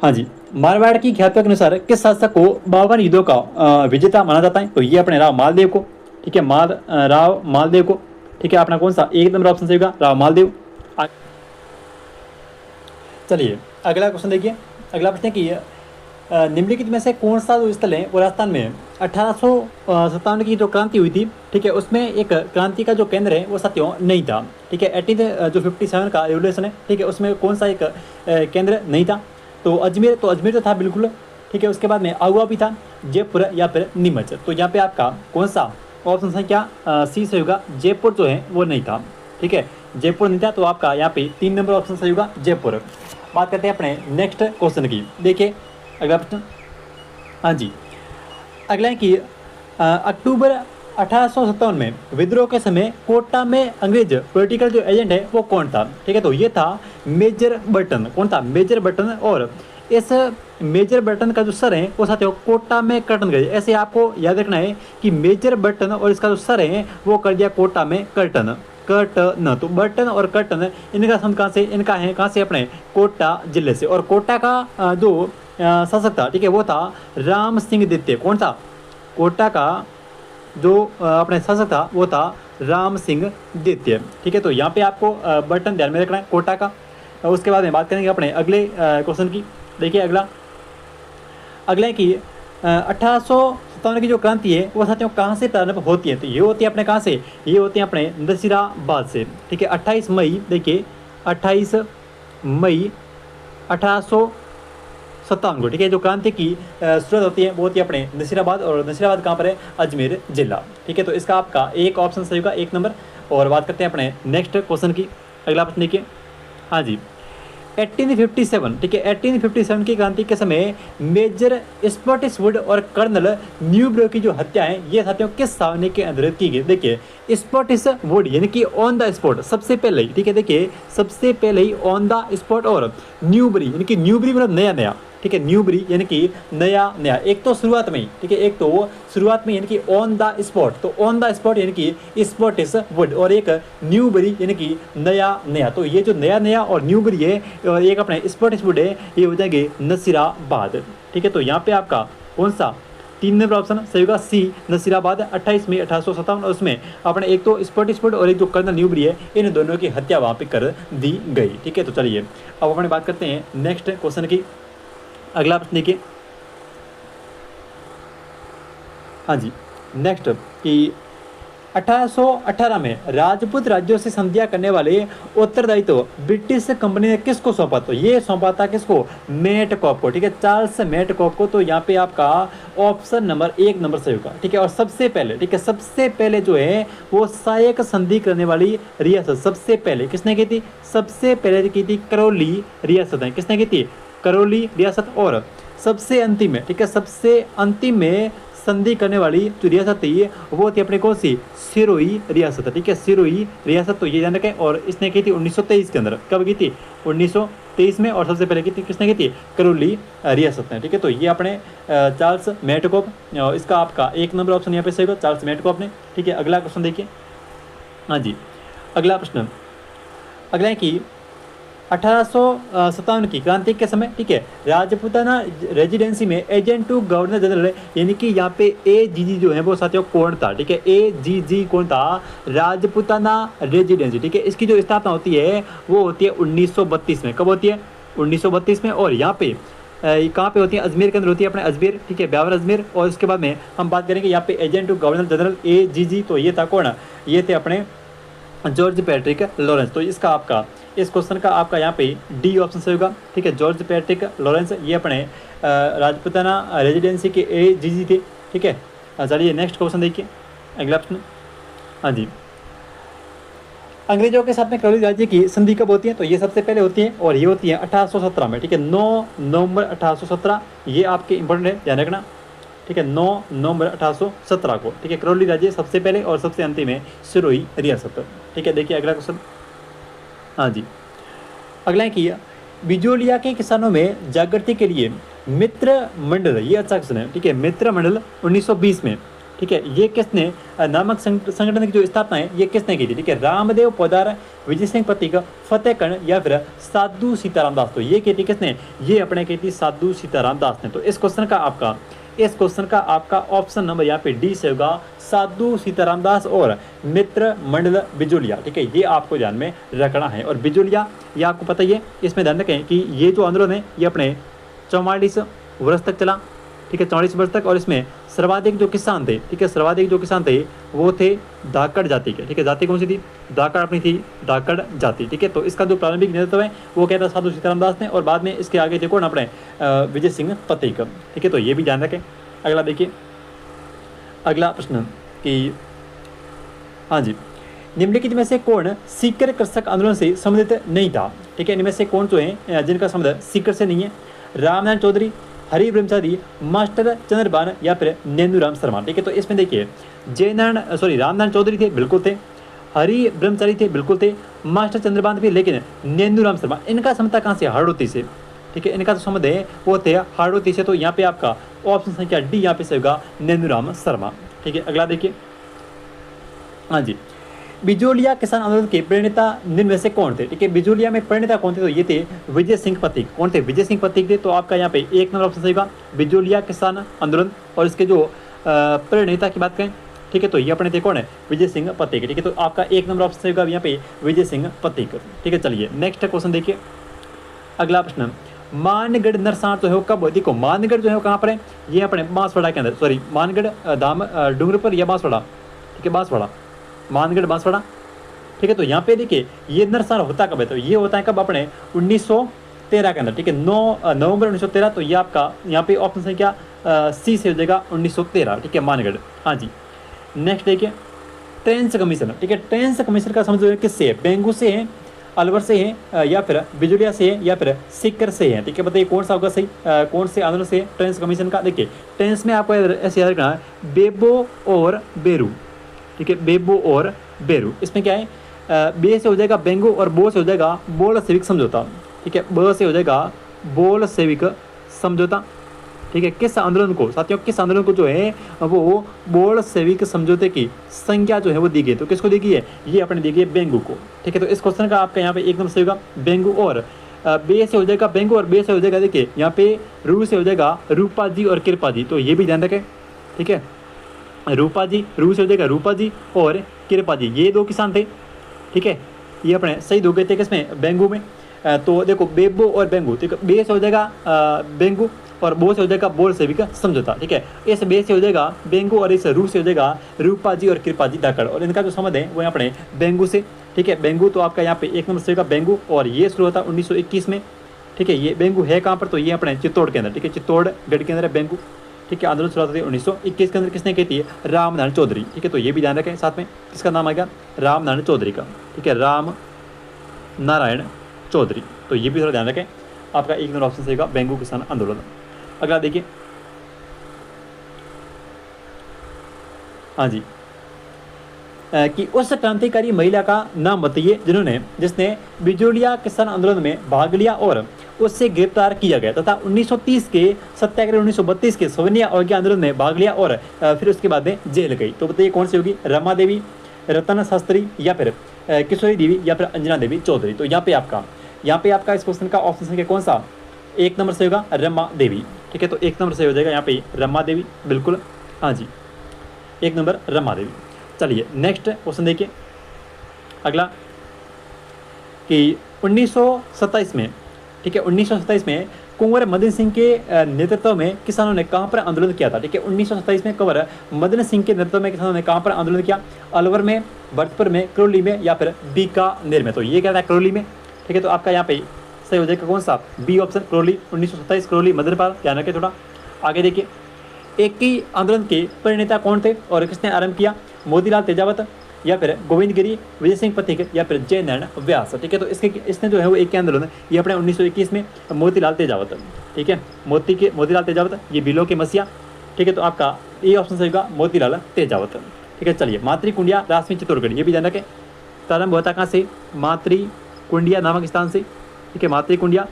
हाँ जी, मारवाड़ की ख्याति के अनुसार किस शासक को 52 युद्धों का विजेता माना जाता है, तो ये अपने राव मालदेव को। ठीक है, राव मालदेव को। ठीक है, अपना कौन सा 1 नंबर ऑप्शन से होगा राव मालदेव। चलिए अगला क्वेश्चन देखिए, अगला प्रश्न की निम्नलिखित में से कौन सा जो स्थल है वो राजस्थान में 1857 की जो क्रांति हुई थी, ठीक है, उसमें एक क्रांति का जो केंद्र है वो साथियों नहीं था। ठीक है, 1857 का रेवोल्यूशन है, ठीक है, उसमें कौन सा एक केंद्र नहीं था, तो अजमेर तो था बिल्कुल। ठीक है, उसके बाद में आगवा भी था, जयपुर या फिर नीमच। तो यहाँ पे आपका कौन सा ऑप्शन संख्या सी से होगा, जयपुर जो है वो नहीं था। ठीक है, जयपुर नहीं था, तो आपका यहाँ पे 3 नंबर ऑप्शन सही होगा जयपुर। बात करते हैं अपने नेक्स्ट क्वेश्चन की। देखिए अगला प्रश्न, हाँ जी, अगला है कि अक्टूबर 1857 में विद्रोह के समय कोटा में अंग्रेज पॉलिटिकल जो एजेंट है वो कौन था। ठीक है, तो ये था मेजर बर्टन। कौन था, मेजर बर्टन। और इस मेजर बर्टन का जो सर है वो साथियों कोटा में कर्टन गए। ऐसे आपको याद रखना है कि मेजर बर्टन और इसका जो सर है वो कर दिया कोटा में कर्टन। तो बर्टन और कर्टन इनका सम कहाँ से, इनका है कहाँ से, अपने कोटा जिले से। और कोटा का जो शासक था, ठीक है, वो था राम सिंह द्वितीय। कौन था, कोटा का जो अपने शासक था वो था राम सिंह द्वितीय। ठीक है, तो यहाँ पे आपको बर्टन ध्यान में रखना है कोटा का। उसके बाद में बात करेंगे अपने अगले क्वेश्चन की। देखिए अगला है कि 1857 की जो क्रांति है वो साथियों कहाँ से प्रारंभ होती है, तो ये होती है अपने कहाँ से, ये होती है अपने नसीराबाद से। ठीक है, 28 मई, देखिए 28 मई 1857 को, ठीक है, जो क्रांति की शुरुआत होती है वो होती है अपने नसीराबाद। और नसीराबाद कहाँ पर है, अजमेर जिला। ठीक है, तो इसका आपका एक ऑप्शन सही होगा 1 नंबर। और बात करते हैं अपने नेक्स्ट क्वेश्चन की। अगला प्रश्न देखिए, हाँ जी, 1857, ठीक है, 1857 की क्रांति के समय मेजर स्पॉटिसवुड और कर्नल न्यूब्रो की जो हत्या है ये साथियों किस सावनी के अंतर्गत की गई। देखिए स्पॉटिसवुड यानी कि ऑन द स्पॉट, सबसे पहले ही, ठीक है, देखिए सबसे पहले ही ऑन द स्पॉट, और न्यूबरी यानी कि न्यूबरी मतलब नया नया, ठीक है, न्यूबरी यानी कि नया नया, एक तो शुरुआत में ही, ठीक है, एक तो शुरुआत में यानी कि ऑन द स्पॉट, तो ऑन द स्पॉट यानी कि स्पॉट इज वुड, और एक न्यूबरी यानी कि नया नया, तो ये जो नया नया और न्यूबरी है और एक अपने स्पॉट इज वुड है, ये हो जाएंगे नसीराबाद। ठीक है, तो यहाँ पे आपका कौन सा 3 नंबर ऑप्शन सही होगा सी, नसीराबाद 28 मई 1857, और उसमें अपने एक तो स्पॉट और एक जो कर्नल न्यूबरी है, इन दोनों की हत्या वहाँ पे कर दी गई। ठीक है, तो चलिए अब अपने बात करते हैं नेक्स्ट क्वेश्चन की। अगला प्रश्न देखिए, हाँ जी, नेक्स्ट कि 1818 में राजपूत राज्यों से संधियां करने वाले उत्तरदायित्व ब्रिटिश कंपनी ने किसको सौंपा, तो ये सौंपा था किसको, मेटकॉप को। ठीक है, चार्ल्स मेटकॉप को, तो यहाँ पे आपका ऑप्शन नंबर 1 नंबर सही होगा। ठीक है, और सबसे पहले, ठीक है, सबसे पहले जो है वो सहायक संधि करने वाली रियासत सबसे पहले किसने की थी, सबसे पहले की थी करौली रियासत है, किसने की थी, करौली रियासत। और सबसे अंतिम में, ठीक है, सबसे अंतिम में संधि करने वाली जो रियासत थी वो थी अपने कौन सी, सिरोही रियासत। ठीक है, सिरोही रियासत, तो ये ध्यान रखें। और इसने की थी 1923 के अंदर, कब की थी, 1923 में, और सबसे पहले की थी किसने की थी, करौली रियासत ने। ठीक है, तो ये अपने चार्ल्स मेटकॉप, इसका आपका 1 नंबर ऑप्शन यहाँ पे सही होगा, चार्ल्स मेटकॉप ने। ठीक है, अगला क्वेश्चन देखिए, हाँ जी, अगला प्रश्न, अगला है कि 1857 की क्रांति के समय, ठीक है, राजपूताना रेजिडेंसी में एजेंट टू गवर्नर जनरल, यानी कि यहाँ पे एजीजी जो है वो साथियों कौन था, ठीक है, एजीजी कौन था, राजपूताना रेजिडेंसी। ठीक है, इसकी जो स्थापना होती है वो होती है 1932 में, कब होती है, 1932 में। और यहाँ पे कहाँ पे होती है, अजमेर के अंदर होती है, अपने अजमेर, ठीक है, ब्यावर अजमेर। और उसके बाद में हम बात करेंगे यहाँ पे agent to governor general AGG, तो ये था कौन, ये थे अपने जॉर्ज पैट्रिक लॉरेंस। तो इसका आपका, इस क्वेश्चन का आपका यहाँ पे डी ऑप्शन सही होगा। ठीक है, जॉर्ज पैट्रिक लॉरेंस, ये अपने राजपूताना रेजिडेंसी के एजीजी थे। ठीक है, चलिए नेक्स्ट क्वेश्चन देखिए, अगला प्रश्न, हाँ जी, अंग्रेजों के साथ में करौली राज्य की संधि कब होती है, तो ये सबसे पहले होती है और ये होती है 1817 में। ठीक है, 9 नवंबर 1817, ये आपके इंपॉर्टेंट है, ध्यान रखना। ठीक है, 9 नवंबर 1817 को, ठीक है, करौली राज्य सबसे पहले और सबसे अंतिम है सिरोही रियासत। ठीक है, देखिए अगला क्वेश्चन, हाँ जी, अगला है कि बिजोलिया के किसानों में जागृति के लिए मित्र मंडल, ये अच्छा क्वेश्चन है। ठीक है, मित्र मंडल 1920 में, ठीक है, ये किसने नामक संगठन की जो स्थापना है ये किसने की थी, ठीक है, रामदेव पोदार, विजय सिंह पथिक, फतेहकर्ण या फिर साधु सीताराम दास, तो ये की थी किसने, ये अपने की थी साधु सीताराम दास ने। तो इस क्वेश्चन का आपका ऑप्शन नंबर यहाँ पे डी से होगा, साधु सीताराम दास और मित्र मंडल बिजोलिया। ठीक है, ये आपको ध्यान में रखना है। और बिजोलिया ये आपको पता ही है, इसमें ध्यान रखें कि ये जो आंदोलन है ये अपने 44 वर्ष तक चला। ठीक है, 44 वर्ष तक। और इसमें सर्वाधिक जो किसान थे, ठीक है, सर्वाधिक जो किसान थे वो थे धाकड़ जाति के। ठीक है, जाति कौन सी थी, धाकड़ अपनी थी, धाकड़ जाति। ठीक है, तो इसका जो प्रारंभिक नेतृत्व है वो कहता है साधु सीताराम दास ने, और बाद में इसके आगे थे कौन, अपने विजय सिंह पथिक। ठीक है, तो ये भी ध्यान रखें। अगला देखिए, अगला प्रश्न कि हाँ जी, निम्नलिखित में से कौन सीकर कृषक आंदोलन से संबंधित नहीं था। ठीक है, इनमें से कौन जो है जिनका संबंध सीकर से नहीं है, रामनारायण चौधरी, हरि ब्रह्मचारी, मास्टर चंद्रभान या फिर नेंदूराम शर्मा। ठीक है, तो इसमें देखिए रामनारायण चौधरी थे, बिल्कुल थे, हरि ब्रह्मचारी थे, बिल्कुल थे, मास्टर चंद्रभान भी, लेकिन नेंदूराम शर्मा, इनका संबंध कहाँ से, हाड़ौती से। ठीक है, इनका जो संबंध है वो थे हाड़ौती से। तो यहाँ पे आपका ऑप्शन संख्या डी यहाँ पे से होगा, नेंदूराम शर्मा। ठीक है, अगला देखिए, हाँ जी, बिजोलिया किसान आंदोलन के प्रणेता निम्न में से कौन थे। ठीक है, बिजोलिया में प्रणेता कौन थे, तो ये थे विजय सिंह पथिक। कौन थे, विजय सिंह पथिक थे। तो आपका यहाँ पे 1 नंबर ऑप्शन सही होगा, बिजोलिया किसान आंदोलन। और इसके जो प्रणेता की बात करें, ठीक है, तो ये अपने थे कौन है, विजय सिंह पथिक। ठीक है, तो आपका 1 नंबर ऑप्शन सही होगा यहाँ पे विजय सिंह पथिक। ठीक है, चलिए नेक्स्ट क्वेश्चन देखिए, अगला प्रश्न, मानगढ़ नरसाण जो है वो कब, देखो मानगढ़ जो है वो कहाँ पर है, ये अपने बांसवाड़ा के अंदर, मानगढ़ धाम डूंगरपुर या बांसवाड़ा। ठीक है, बांसवाड़ा, मानगढ़ बांसवाड़ा। ठीक है, तो यहाँ पे देखिए ये नरसाण होता कब है, तो ये होता है कब, अपने 1913 के अंदर। ठीक है, 9 नवंबर 1913। तो ये आपका यहाँ पे ऑप्शन संख्या सी से हो जाएगा 1913। ठीक है, मानगढ़। हाँ जी, नेक्स्ट देखिए, ट्रेंस कमीशन। ठीक है, ट्रेंस कमीशन का समझ किससे है, बेंगू से है, अलवर से है, या फिर बिजोलिया से है, या फिर सीकर से है। ठीक है, बताइए कौन सा होगा सही, कौन से आंदोलन से ट्रेंस कमीशन का। देखिए ट्रेंस में आपको ऐसे याद रखना है, बेबो और बेरू। ठीक है, बेबो और बेरू, इसमें क्या है, बे से हो जाएगा बेंगो और बो से हो जाएगा बोल सेविक समझौता। ठीक है, ब से हो जाएगा बोल सेविक समझौता, ठीक है। किस आंदोलन को साथियों, किस आंदोलन को जो है वो बोल्शेविक समझौते की संज्ञा जो है वो दी गई, तो किसको दी गई है, ये अपने दी गई है बेंगू को, ठीक है। तो इस क्वेश्चन का आपका यहाँ पे एकदम सही होगा बेंगू, और बे से हो जाएगा बेंगू और बे से हो जाएगा, देखिए यहाँ पे रू से हो जाएगा रूपा जी और कृपा जी, तो ये भी ध्यान रखें, ठीक है। रूपा जी, रू से हो जाएगा रूपा जी और कृपा जी, ये दो किसान थे, ठीक है। ये अपने सही दो गए थे किसमें, बेंगू में। तो देखो बेबो और बेंगू, ठीक है। बे से हो जाएगा बेंगू और बो से हो जाएगा बोल्शेविक समझौता, ठीक है। इस बे से हो जाएगा बेंगू और इस रू से हो जाएगा रूपा जी और कृपा जी धाकड़, और इनका जो संबंध है वो अपने बेंगू से, ठीक है। बेंगू तो आपका यहाँ पे एक नंबर से होगा बेंगू, और ये शुरू होता है 1921 में, ठीक है। ये बेंगू है कहाँ पर, तो ये अपने चित्तौड़ के अंदर, ठीक है। चित्तौड़गढ़ के अंदर है बेंगू, ठीक है। आंदोलन शुरुआत हुई 1921 के अंदर, किसने की थी, रामनारायण चौधरी, ठीक है। तो ये भी ध्यान रखें साथ में, किसका नाम आएगा, रामनारायण चौधरी का, ठीक है, राम नारायण चौधरी, तो ये भी थोड़ा ध्यान रखें। आपका एक नंबर ऑप्शन सही होगा बेंगू किसान आंदोलन। अगला देखिए, हाँ जी, कि उस क्रांतिकारी महिला का नाम बताइए जिसने बिजोलिया किसान आंदोलन में भाग लिया और उससे गिरफ्तार किया गया तथा 1930 के सत्याग्रह, 1932 के सविनय अवज्ञा आंदोलन में भाग लिया और फिर उसके बाद में जेल गई। तो बताइए कौन सी होगी, रमा देवी, रतन शास्त्री, या फिर किशोरी देवी, या फिर अंजना देवी चौधरी। तो यहाँ पे आपका इस क्वेश्चन का ऑप्शन संख्या कौन सा, एक नंबर से होगा रमा देवी, ठीक है। तो एक नंबर से हो जाएगा यहाँ पे रमा देवी, बिल्कुल, हाँ जी, एक नंबर रमा देवी। चलिए नेक्स्ट क्वेश्चन देखिए अगला, कि 1927 में, ठीक है, 1927 में कुंवर मदन सिंह के नेतृत्व में किसानों ने कहाँ पर आंदोलन किया था, ठीक है। 1927 में कुंवर मदन सिंह के नेतृत्व में किसानों ने कहाँ पर आंदोलन किया, अलवर में, भरतपुर में, करौली में, या फिर बीकानेर में। तो ये क्या था, करौली में, ठीक है। तो आपका यहाँ पे सही हो जाएगा कौन सा, बी ऑप्शन, करौली, 1927 करौली मदनपाल, ध्यान रखें थोड़ा। आगे देखिए, एक ही आंदोलन के प्रणेता कौन थे और किसने आरंभ किया, मोतीलाल तेजावत, या फिर गोविंद गिरी, विजय सिंह पथिक, या फिर जय नारायण व्यास, ठीक है। तो इसने जो है वो एक आंदोलन, ये अपने 1921 में मोतीलाल तेजावत, ठीक है, मोतीलाल तेजावत, ये बिलो के मसीहा, ठीक है। तो आपका ये ऑप्शन सही होगा मोतीलाल तेजावत, ठीक है। चलिए, मातृकुंडिया रासमी चित्तौड़गढ़, ये भी ध्यान रखें, प्रारंभ होता कहाँ से, मातृकुंडिया नामक स्थान से, ठीक है, मातृकुंडिया,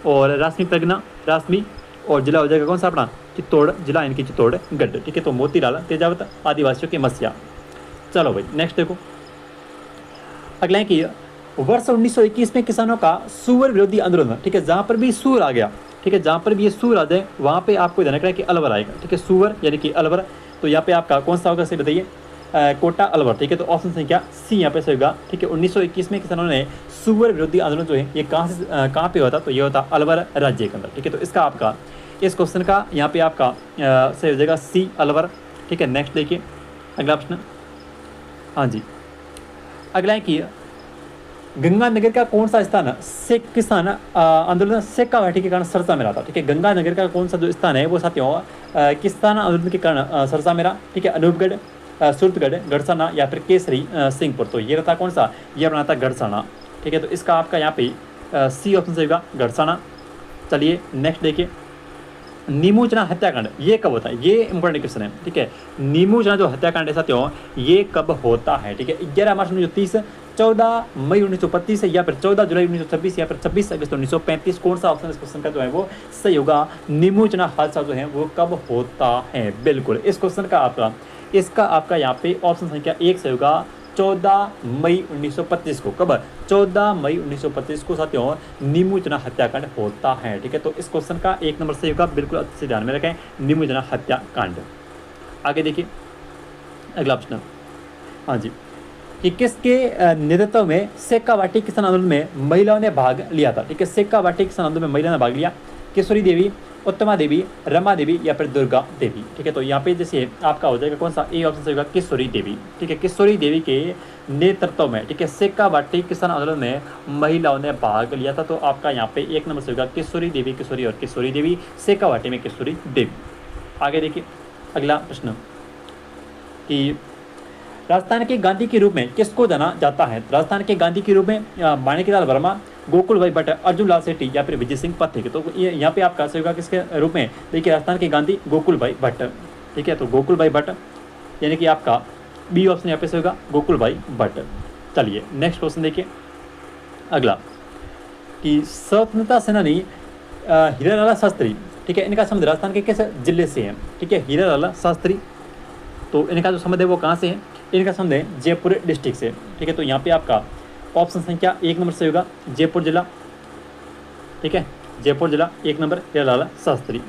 और रासमी प्रज्ञा रासमी, और जिला हो जाएगा कौन सा अपना, चित्तौड़ जिला, इनकी चित्तौड़गढ़, ठीक है। तो मोतीलाल तेजावत आदिवासियों के मसीहा। चलो भाई नेक्स्ट देखो अगला है कि वर्ष 1921 में किसानों का सूअर विरोधी आंदोलन, ठीक है। जहाँ पर भी सूअर आ गया, ठीक है, जहाँ पर भी ये सूअर आ जाए वहाँ पे आपको ध्यान रखना है कि अलवर आएगा, ठीक है, सूअर यानी कि अलवर। तो यहाँ पे आपका कौन सा होगा सही बताइए, कोटा अलवर, ठीक है। तो ऑप्शन संख्या सी यहाँ पे सही होगा, ठीक है। 1921 में किसानों ने सूअर विरोधी आंदोलन जो है ये कहाँ पे होता, तो ये होता अलवर राज्य के अंदर, ठीक है। तो इसका आपका इस क्वेश्चन का यहाँ पे आपका सही हो जाएगा सी अलवर, ठीक है। नेक्स्ट देखिए अगला प्रश्न, हाँ जी, अगला है कि गंगानगर का कौन सा स्थान सिख किसान आंदोलन सेक्का घाटी के कारण चर्चा में रहा था, ठीक है। गंगानगर का कौन सा जो स्थान है वो साथियों किसान आंदोलन के कारण चर्चा में रहा, ठीक है। अनूपगढ़, सूरतगढ़, गढ़साना, या फिर केसरी सिंहपुर। तो ये रहता कौन सा, ये अपना था गढ़साना, ठीक है। तो इसका आपका यहाँ पे सी ऑप्शन से होगा गढ़साना। चलिए नेक्स्ट देखिए, नीमू चना हत्याकांड ये कब होता है, ये इंपॉर्टेंट क्वेश्चन है, ठीक है। नीमू चना जो हत्याकांड है साथियों ये कब होता है, ठीक है। 11 मार्च 1930, 14 मई 1935, या फिर 14 जुलाई 1926, या फिर 26 अगस्त 1935। कौन सा ऑप्शन इस क्वेश्चन का जो है वो सही होगा, नीमू चना हादसा जो है वो कब होता है, बिल्कुल। इस क्वेश्चन का इसका आपका यहाँ पे ऑप्शन संख्या 1 से होगा 14 मई 1925 को। कब, 14 मई 1925 को साथियों नीमू चना हत्याकांड होता है, ठीक है। तो इस क्वेश्चन का 1 नंबर सही होगा, बिल्कुल अच्छे से ध्यान में रखें, नीमू चना हत्याकांड। आगे देखिए अगला प्रश्न, हाँ जी, कि किसके नेतृत्व में सेक्कावाटी किसान आंदोलन में महिलाओं ने भाग लिया था, ठीक है। सेक्कावाटी किसान आंदोलन में महिलाओं ने भाग लिया, किशोरी देवी, उत्तमा देवी, रमा देवी, या फिर दुर्गा देवी, ठीक है। तो यहाँ पे जैसे आपका हो जाएगा कौन सा, ए ऑप्शन से होगा किशोरी देवी, ठीक है। किशोरी देवी के नेतृत्व में, ठीक है, सेक्कावाटी किसान आंदोलन में महिलाओं ने भाग लिया था। तो आपका यहाँ पे 1 नंबर से होगा किशोरी देवी, किशोरी और किशोरी देवी, सेक्कावाटी में किशोरी देवी। आगे देखिए अगला प्रश्न, कि राजस्थान के गांधी के रूप में किसको जाना जाता है। राजस्थान के गांधी के रूप में माणिकलाल वर्मा, गोकुल भाई भट्ट, अर्जुन लाल सेठी, या फिर विजय सिंह पथिक। तो ये यहाँ पे आपका होगा किसके रूप में, देखिए राजस्थान के गांधी गोकुल भाई भट्ट, ठीक है। तो गोकुल भाई भट्ट यानी कि आपका बी ऑप्शन यहाँ पे से होगा गोकुल भाई भट्ट। चलिए नेक्स्ट क्वेश्चन देखिए अगला, कि स्वतंत्रता सेनानी हीरालाल शास्त्री ठीक है। इनका संबंध राजस्थान के किस जिले से है? ठीक है, हीरालाल शास्त्री। तो इनका जो संबंध है वो कहाँ से है? इनका संबंध है जयपुर डिस्ट्रिक्ट से। ठीक है, तो यहाँ पे आपका ऑप्शन संख्या 1 नंबर से होगा जयपुर जिला। ठीक है, जयपुर जिला 1 नंबर हीरालाल शास्त्री।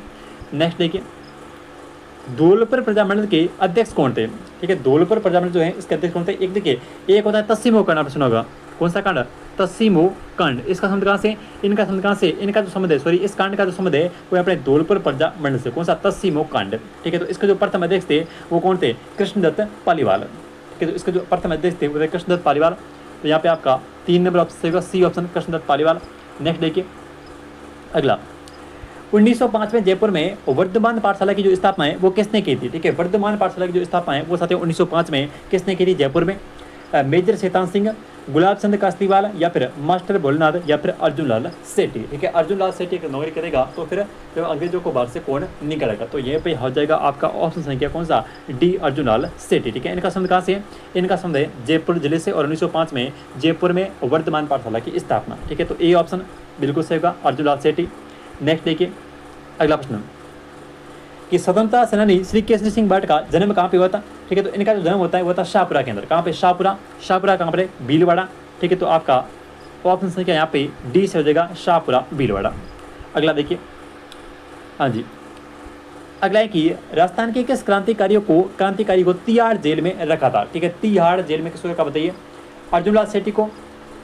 नेक्स्ट देखिए, धौलपुर प्रजामंडल के अध्यक्ष कौन थे? ठीक है, धौलपुर प्रजामंडल जो है इसके अध्यक्ष कौन थे? एक देखिए, एक होता है तस्सीमो कांड, आपने सुना होगा। कौन सा कांड? तस्सीमो कांड। इसका संबंध कहाँ से? इनका संबंध कहाँ से? इनका जो संबंध है, सॉरी, इस कांड का जो संबंध है वो अपने धौलपुर प्रजामंडल से। कौन सा? तस्सीमो कांड। ठीक है, तो इसके जो प्रथम अध्यक्ष थे वो कौन थे? कृष्णदत्त पालीवाल। ठीक है, तो इसके जो प्रथम अध्यक्ष थे वो थे कृष्णदत्त पालीवाल। तो यहाँ पे आपका 3 number option C option, Krishnadatt Paliwal. Next देखिए अगला, 1905 में जयपुर में वर्धमान पाठशाला की जो स्थापना है वो किसने की थी? ठीक है, वर्धमान पाठशाला की जो स्थापना है वो साथियों 1905 में किसने की थी जयपुर में? मेजर शैतान सिंह, गुलाब चंद कास्तीवाल, या फिर मास्टर भोलेनाथ, या फिर अर्जुन लाल सेठी। ठीक है, अर्जुन लाल सेठी अगर नौकरी करेगा तो फिर जो अंग्रेजों को बाहर से कौन निकलेगा? तो ये पे हो जाएगा आपका ऑप्शन संख्या कौन सा? डी, अर्जुन लाल सेठी। ठीक है, इनका संबंध कहाँ से है? इनका संबंध है जयपुर जिले से और 1905 में जयपुर में वर्धमान पाठशाला की स्थापना। ठीक है, तो ए ऑप्शन बिल्कुल सही होगा, अर्जुन लाल सेठी। नेक्स्ट देखिए अगला प्रश्न कि स्वतंत्रता सेनानी श्री केसरी सिंह भट्ट का जन्म कहाँ पे हुआ था? ठीक है, तो इनका जो जन्म होता है वो था शाहपुरा के अंदर। कहाँ पे? शाहपुरा। शाहपुरा कहाँ पर है? भीलवाड़ा। ठीक है, तो आपका ऑप्शन संख्या यहाँ पे डी से हो जाएगा, शाहपुरा भीलवाड़ा। अगला देखिए, हाँ जी, अगला है कि राजस्थान के किस क्रांतिकारी को तिहाड़ जेल में रखा था? ठीक है, तिहाड़ जेल में किसको रखा बताइए? अर्जुन लाल सेठी को,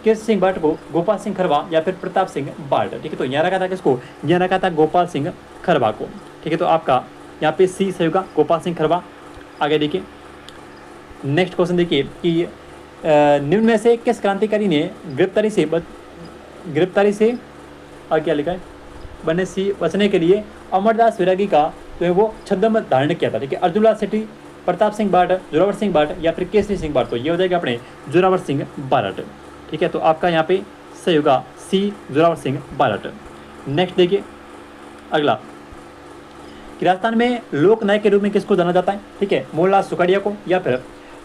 केसरी सिंह भट्ट को, गोपाल सिंह खरवा, या फिर प्रताप सिंह बाल्ट। ठीक है, तो यहाँ रखा था किसको? यहाँ रखा था गोपाल सिंह खरवा को। ठीक है, तो आपका यहाँ पे सी सही होगा, गोपाल सिंह खरवा। आगे देखिए नेक्स्ट क्वेश्चन देखिए कि निम्न में से किस क्रांतिकारी ने गिरफ्तारी से और क्या लिखा है बचने के लिए अमरदास वैरागी का जो है वो छद्म धारण किया था? ठीक है, अर्जुन लाल सेठी, प्रताप सिंह बाल्ट, जोरावर सिंह बाल्ट, या फिर केसरी सिंह बाल्ट। तो ये हो जाएगा अपने जोरावर सिंह बाल्ट। ठीक है, तो आपका यहाँ पे सही होगा सी, जोरावर सिंह बाल्ट। नेक्स्ट देखिए अगला कि राजस्थान में लोक नायक के रूप में किसको जाना जाता है? ठीक है, मोहनलाल सुखाड़िया को, या फिर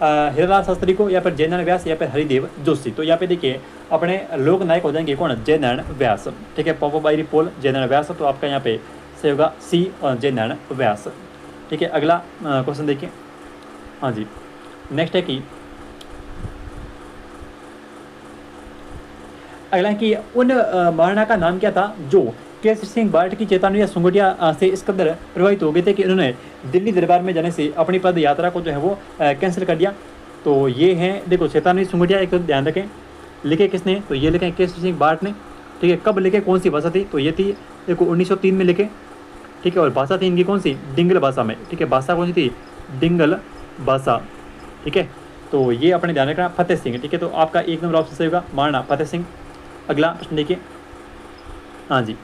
हीरालाल शास्त्री को, या फिर जयनारायण व्यास, या फिर हरिदेव जोशी। तो यहाँ पे देखिए अपने लोक नायक हो जाएंगे कौन? जयनारायण व्यास। ठीक है, पोपोबाई पोल जयनारायण व्यास। तो आपका यहाँ पे सही होगा सी और जयनारायण व्यास। ठीक है, अगला क्वेश्चन देखिए, हाँ जी, नेक्स्ट है कि अगला है कि उन महाराणा का नाम क्या था जो केसरी सिंह बाल्ट की चेतावनी या सुंगटिया से इस कदर प्रभावित हो गए थे कि उन्होंने दिल्ली दरबार में जाने से अपनी पद यात्रा को जो है वो कैंसिल कर दिया? तो ये हैं देखो चेतावनी सुंगटिया, एक तो ध्यान रखें, लिखे किसने? तो ये लिखे केसरी सिंह बाल्ट ने। ठीक है, कब लिखे, कौन सी भाषा थी? तो ये थी देखो 1903 में लिखे। ठीक है, और भाषा थी इनकी कौन सी? डिंगल भाषा में। ठीक है, भाषा कौन सी थी? डिंगल भाषा। ठीक है, तो ये अपने ध्यान रखना, फतेह सिंह। ठीक है, तो आपका 1 नंबर ऑप्शन सही होगा, महाराणा फतेह सिंह। अगला प्रश्न देखिए, हाँ जी,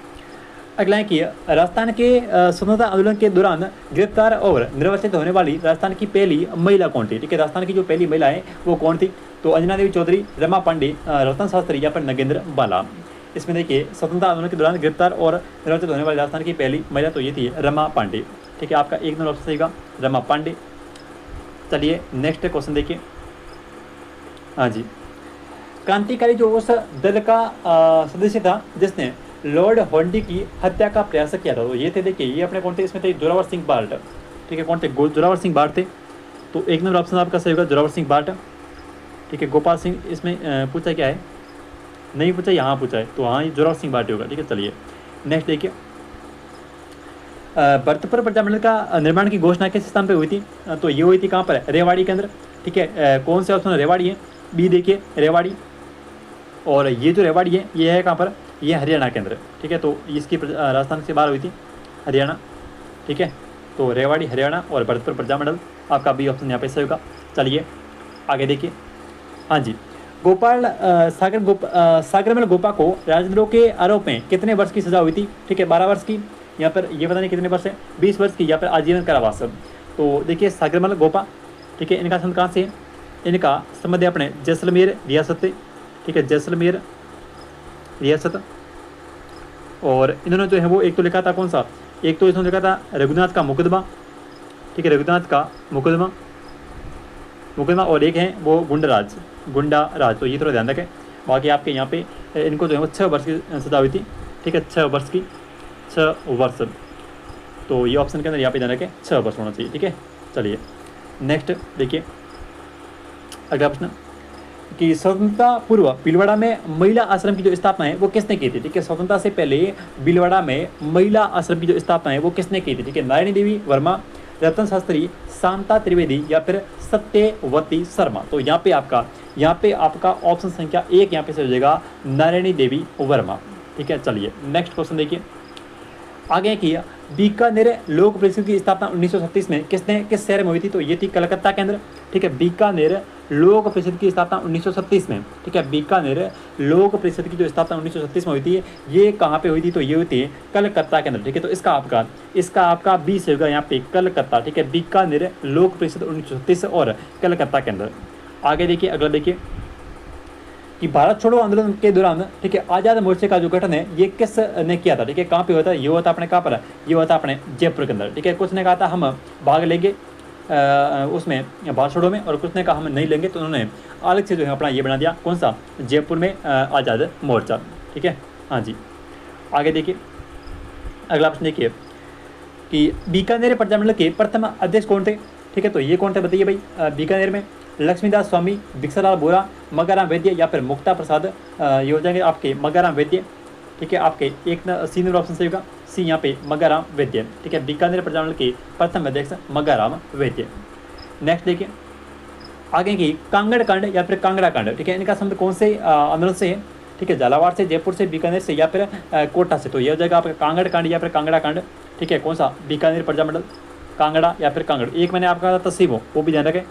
अगला है कि राजस्थान के स्वतंत्रता आंदोलन के दौरान गिरफ्तार और निर्वाचित होने वाली राजस्थान की पहली महिला कौन थी? ठीक है, राजस्थान की जो पहली महिला है वो कौन थी? तो अंजना देवी चौधरी, रमा पांडे, रतन शास्त्री, या फिर नगेंद्र बाला। इसमें देखिए स्वतंत्रता आंदोलन के दौरान गिरफ्तार और निर्वाचित होने वाली राजस्थान की पहली महिला तो ये थी रमा पांडे। ठीक है, आपका 1 नंबर ऑप्शन सही होगा, रमा पांडे। चलिए नेक्स्ट क्वेश्चन देखिए, हाँ जी, क्रांतिकारी जो उस दल का सदस्य था जिसने लॉर्ड हॉर्डी की हत्या का प्रयास किया था? तो ये थे देखिए, ये अपने कौन थे? इसमें थे जोरावर सिंह बाल्ट। ठीक है, कौन थे? जोरावर सिंह बाल्ट थे। तो 1 नंबर ऑप्शन आपका सही होगा, जोरावर सिंह बाल्ट। ठीक है, गोपाल सिंह इसमें पूछा क्या है? नहीं पूछा, यहाँ पूछा है, तो हाँ ये जोरावर सिंह बाल्ट होगा। ठीक है, चलिए नेक्स्ट देखिए, भरतपुर प्रजामंडल का निर्माण की घोषणा किस स्थान पर हुई थी? तो ये हुई थी कहाँ पर? रेवाड़ी के अंदर। ठीक है, कौन से ऑप्शन? रेवाड़ी है, बी देखिए रेवाड़ी। और ये जो रेवाड़ी है ये है कहाँ पर? ये हरियाणा के अंदर। ठीक है, तो इसकी राजस्थान से बाहर हुई थी, हरियाणा। ठीक है, तो रेवाड़ी हरियाणा और भरतपुर प्रजामंडल, आपका बी ऑप्शन यहाँ पे सही होगा। चलिए आगे देखिए, हाँ जी, सागरमल गोपा को राजद्रोह के आरोप में कितने वर्ष की सजा हुई थी? ठीक है, 12 वर्ष की, यहाँ पर ये पता नहीं कितने वर्ष है, 20 वर्ष की, या फिर आजीवन कारावास। तो देखिए सागरमल गोपा, ठीक है, इनका संबंध कहाँ से है? इनका संबंध है अपने जैसलमेर रियासत से। ठीक है, जैसलमेर रियासत। और इन्होंने जो है वो एक तो लिखा था कौन सा? एक तो इन्होंने लिखा था रघुनाथ का मुकदमा। ठीक है, रघुनाथ का मुकदमा, और एक है वो गुंडा राज। तो ये थोड़ा ध्यान रखें। बाकी आपके यहाँ पे इनको जो है वो 6 वर्ष की सजा हुई थी। ठीक है, 6 वर्ष की, 6 वर्ष। तो ये ऑप्शन के अंदर यहाँ पे ध्यान रखें 6 वर्ष होना चाहिए। ठीक है, चलिए नेक्स्ट देखिए अगला प्रश्न कि स्वतंत्रता पूर्व भीलवाड़ा में महिला आश्रम की जो स्थापना है वो किसने की थी। ठीक है, स्वतंत्रता से पहले भीलवाड़ा में महिला आश्रम की जो स्थापना है वो किसने की थी। ठीक है, नारायणी देवी वर्मा, रतन शास्त्री, शांता त्रिवेदी या फिर सत्यवती शर्मा। तो यहाँ पे आपका ऑप्शन संख्या 1 यहाँ पे से हो जाएगा नारायणी देवी वर्मा। ठीक है, चलिए नेक्स्ट क्वेश्चन देखिए आगे किया बीकानेर लोक परिषद की स्थापना 1936 में किस शहर में हुई थी। तो ये थी कलकत्ता के अंदर। ठीक है, बीकानेर लोक परिषद की स्थापना 1936 में। ठीक है, बीकानेर लोक परिषद की जो स्थापना 1936 में हुई थी ये कहाँ पे हुई थी। तो ये हुई थी कलकत्ता के अंदर। ठीक है, तो इसका आपका 20 होगा यहाँ पे कलकत्ता। ठीक है, बीकानेर लोक परिषद 1936 और कलकत्ता के अंदर। आगे देखिए अगला देखिए कि भारत छोड़ो आंदोलन के दौरान ठीक है आज़ाद मोर्चे का जो गठन है ये किस ने किया था। ठीक है, कहाँ पे हुआ था, ये हुआ था अपने कहाँ पर, ये हुआ था अपने जयपुर के अंदर। ठीक है, कुछ ने कहा था हम भाग लेंगे उसमें भारत छोड़ो में, और कुछ ने कहा हम नहीं लेंगे, तो उन्होंने अलग से जो है अपना ये बना दिया, कौन सा, जयपुर में आज़ाद मोर्चा। ठीक है, हाँ जी आगे देखिए अगला प्रश्न देखिए कि बीकानेर प्रजामंडल के प्रथम अध्यक्ष कौन थे। ठीक है, तो ये कौन थे बताइए भाई। बीकानेर में लक्ष्मीदास स्वामी, भिक्षालाल बोरा, मगाराम वैद्य या फिर मुक्ता प्रसाद। ये हो जाएंगे आपके मगाराम वैद्य। ठीक है, आपके एक सी नंबर ऑप्शन सही होगा, सी यहाँ पे मगाराम वैद्य। ठीक है, बीकानेर प्रजामंडल के प्रथम अध्यक्ष मगाराम वैद्य। नेक्स्ट देखिए आगे की कांगड़ कांड या फिर कांगड़ा कांड। ठीक है, इनका संबंध कौन से आंदोलन से है। ठीक है, झालावाड़ से, जयपुर से, बीकानेर से या फिर कोटा से। तो ये हो जाएगा आपका कांगड़ कांड या फिर कांगड़ा कांड। ठीक है, कौन सा, बीकानेर प्रजामंडल, कांगड़ा या फिर कांगड़। एक मैंने आपका तहसीमो, वो भी ध्यान रखें।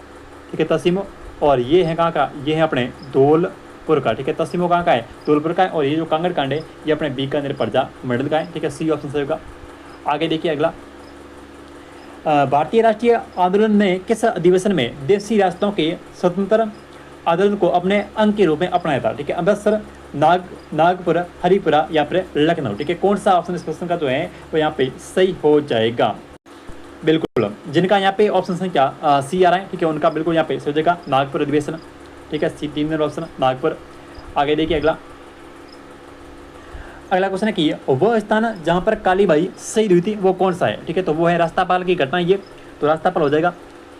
ठीक है, तहसीमो, और ये है कहाँ का, ये है अपने धौलपुर का। ठीक है, तहसीमो कहाँ का है, धौलपुर का है। और ये जो कांगड़ कांड है ये अपने बीकानेर प्रजामंडल का है। ठीक है, सी ऑप्शन सही होगा। आगे देखिए अगला भारतीय राष्ट्रीय आंदोलन ने किस अधिवेशन में देशी रियासतों के स्वतंत्र आंदोलन को अपने अंग के रूप में अपनाया था। ठीक है, अमृतसर, नागपुर, हरिपुरा या फिर लखनऊ। ठीक है, कौन सा ऑप्शन इस क्वेश्चन का जो है वो यहाँ पे सही हो जाएगा। बिल्कुल, जिनका यहाँ पे ऑप्शन संख्या सी आ रहा है। ठीक है, उनका बिल्कुल यहाँ पे सही हो जाएगा नागपुर अधिवेशन। ठीक है, सी 3 नंबर ऑप्शन नागपुर। आगे देखिए अगला क्वेश्चन है कि वह स्थान जहाँ पर कालीबाई शहीद हुई थी वो कौन सा है। ठीक है, तो वो है रास्तापाल की घटना ये, तो रास्तापाल हो जाएगा।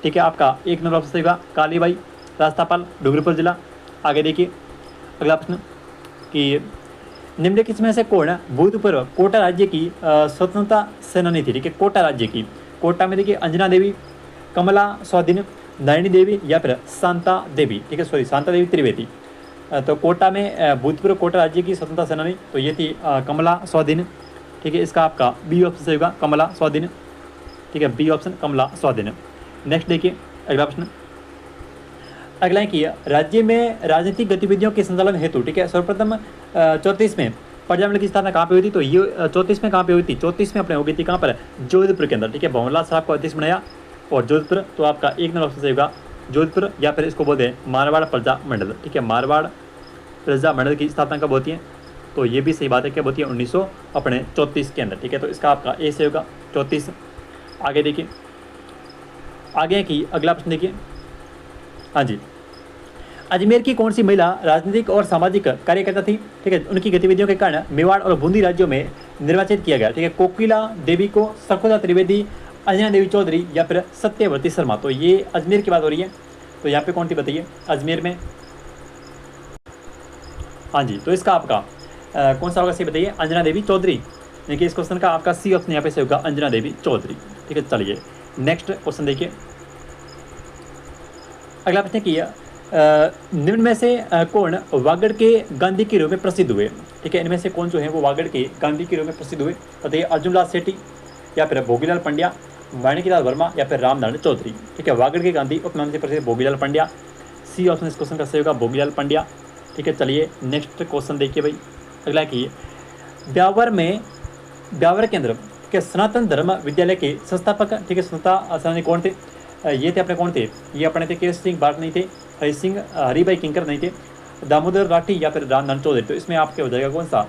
ठीक है, आपका 1 नंबर ऑप्शन सही होगा, कालीबाई रास्तापाल, डूंगरपुर जिला। आगे देखिए अगला प्रश्न कि निम्नलिखित में से कौन भूतपूर्व कोटा राज्य की स्वतंत्रता सेनानी थी। ठीक है, कोटा राज्य की, कोटा में देखिए अंजना देवी, कमला स्वाधीन, नारायणी देवी या फिर शांता देवी। ठीक है, सॉरी शांता देवी त्रिवेदी। तो कोटा में भूतपूर्व कोटा राज्य की स्वतंत्रता सेनानी तो ये थी कमला स्वाधीन। ठीक है, इसका आपका बी ऑप्शन सही होगा, कमला स्वाधीन। ठीक है, बी ऑप्शन कमला स्वाधीन। नेक्स्ट देखिए अगला प्रश्न अगला है कि राज्य में राजनीतिक गतिविधियों के संचालन हेतु। ठीक है, सर्वप्रथम 34 में प्रजामंडल की स्थापना कहाँ पे हुई थी। तो ये 34 में कहाँ पे हुई थी, 34 में अपने हो गई थी कहाँ पर, जोधपुर के अंदर। ठीक है, भंवरलाल साहब को अध्यक्ष बनाया और जोधपुर, तो आपका 1 नंबर ऑप्शन सही होगा जोधपुर या फिर इसको बोलते हैं मारवाड़ प्रजामंडल। ठीक है, मारवाड़ प्रजामंडल की स्थापना कब होती है, तो ये भी सही बात है, कब होती है 1934 के अंदर। ठीक है, तो इसका आपका ए सही होगा 34। आगे देखिए आगे की अगला प्रश्न देखिए, हाँ जी, अजमेर की कौन सी महिला राजनीतिक और सामाजिक कार्यकर्ता थी। ठीक है, उनकी गतिविधियों के कारण मेवाड़ और बूंदी राज्यों में निर्वाचित किया गया। ठीक है, कोकिला देवी को, सखुदा त्रिवेदी, अंजना देवी चौधरी या फिर सत्यवती शर्मा। तो ये अजमेर की बात हो रही है, तो यहाँ पे कौन थी बताइए अजमेर में, हाँ जी, तो इसका आपका कौन सा होगा सही बताइए, अंजना देवी चौधरी। देखिए इस क्वेश्चन का आपका सी ऑप्शन यहाँ पे सही होगा, अंजना देवी चौधरी। ठीक है, चलिए नेक्स्ट क्वेश्चन देखिए अगला प्रश्न किया निम्न में से कौन वागड़ के गांधी के रूप में प्रसिद्ध हुए। ठीक है, इनमें से कौन जो है वो वागड़ के गांधी के रूप में प्रसिद्ध हुए, बताइए अर्जुनलाल सेठी या फिर भोगीलाल पंड्या, वाणिकीलाल वर्मा या फिर रामनारायण चौधरी। ठीक है, वागड़ के गांधी उपनाम से प्रसिद्ध भोगीलाल पंड्या, सी ऑप्शन इस क्वेश्चन का सही होगा भोगीलाल पंड्या। ठीक है, चलिए नेक्स्ट क्वेश्चन देखिए भाई अगला की ब्यावर के अंदर ठीक है सनातन धर्म विद्यालय के संस्थापक। ठीक है, स्वतंत्रता सेनानी कौन थे, ये थे अपने कौन थे, ये अपने थे केशव सिंह भारत नहीं थे, हरि सिंह हरिभाई किंकर नहीं थे, दामोदर राठी या फिर रामनारायण चौधरी। तो इसमें आपके हो जाएगा कौन सा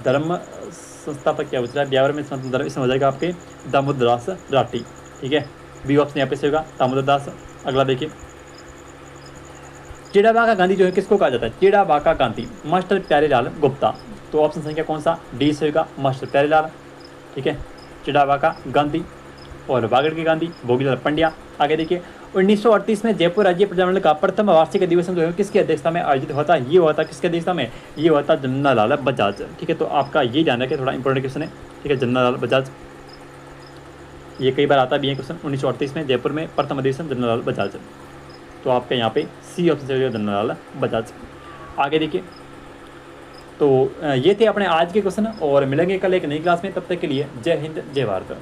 धर्म संस्थापक क्या पूछ रहा है ब्यावर में सनातन धर्म, इसमें हो जाएगा आपके दामोदर दास राठी। ठीक है, बी ऑप्शन यहाँ पे से होगा दामोदर दास। अगला देखिए चेड़ाबाका गांधी जो है किसको कहा जाता है, चेड़ाबाका गांधी मास्टर प्यारेलाल गुप्ता। तो ऑप्शन संख्या कौन सा डी से होगा मास्टर प्यारेलाल। ठीक है, चिड़ावा का गांधी और वागड़ के गांधी, भोगीलाल पंड्या। आगे देखिए 1938 में जयपुर राज्य प्रजामंडल का प्रथम वार्षिक अधिवेशन जो है किसकी अध्यक्षता में आयोजित होता है? ये हुआ था किसकी अध्यक्षता में? ये हुआ था जन्नालाल बजाज। ठीक है, तो आपका ये ध्यान रखें, थोड़ा इंपॉर्टेंट क्वेश्चन है। ठीक है, जन्नालाल बजाज, ये कई बार आता भी है क्वेश्चन। 1938 में जयपुर में प्रथम अधिवेशन जन्नालाल बजाज, तो आपके यहाँ पे सी ऑप्शन से जन्नालाल बजाज। आगे देखिए, तो ये थे अपने आज के क्वेश्चन और मिलेंगे कल एक नई क्लास में। तब तक के लिए जय हिंद जय भारत।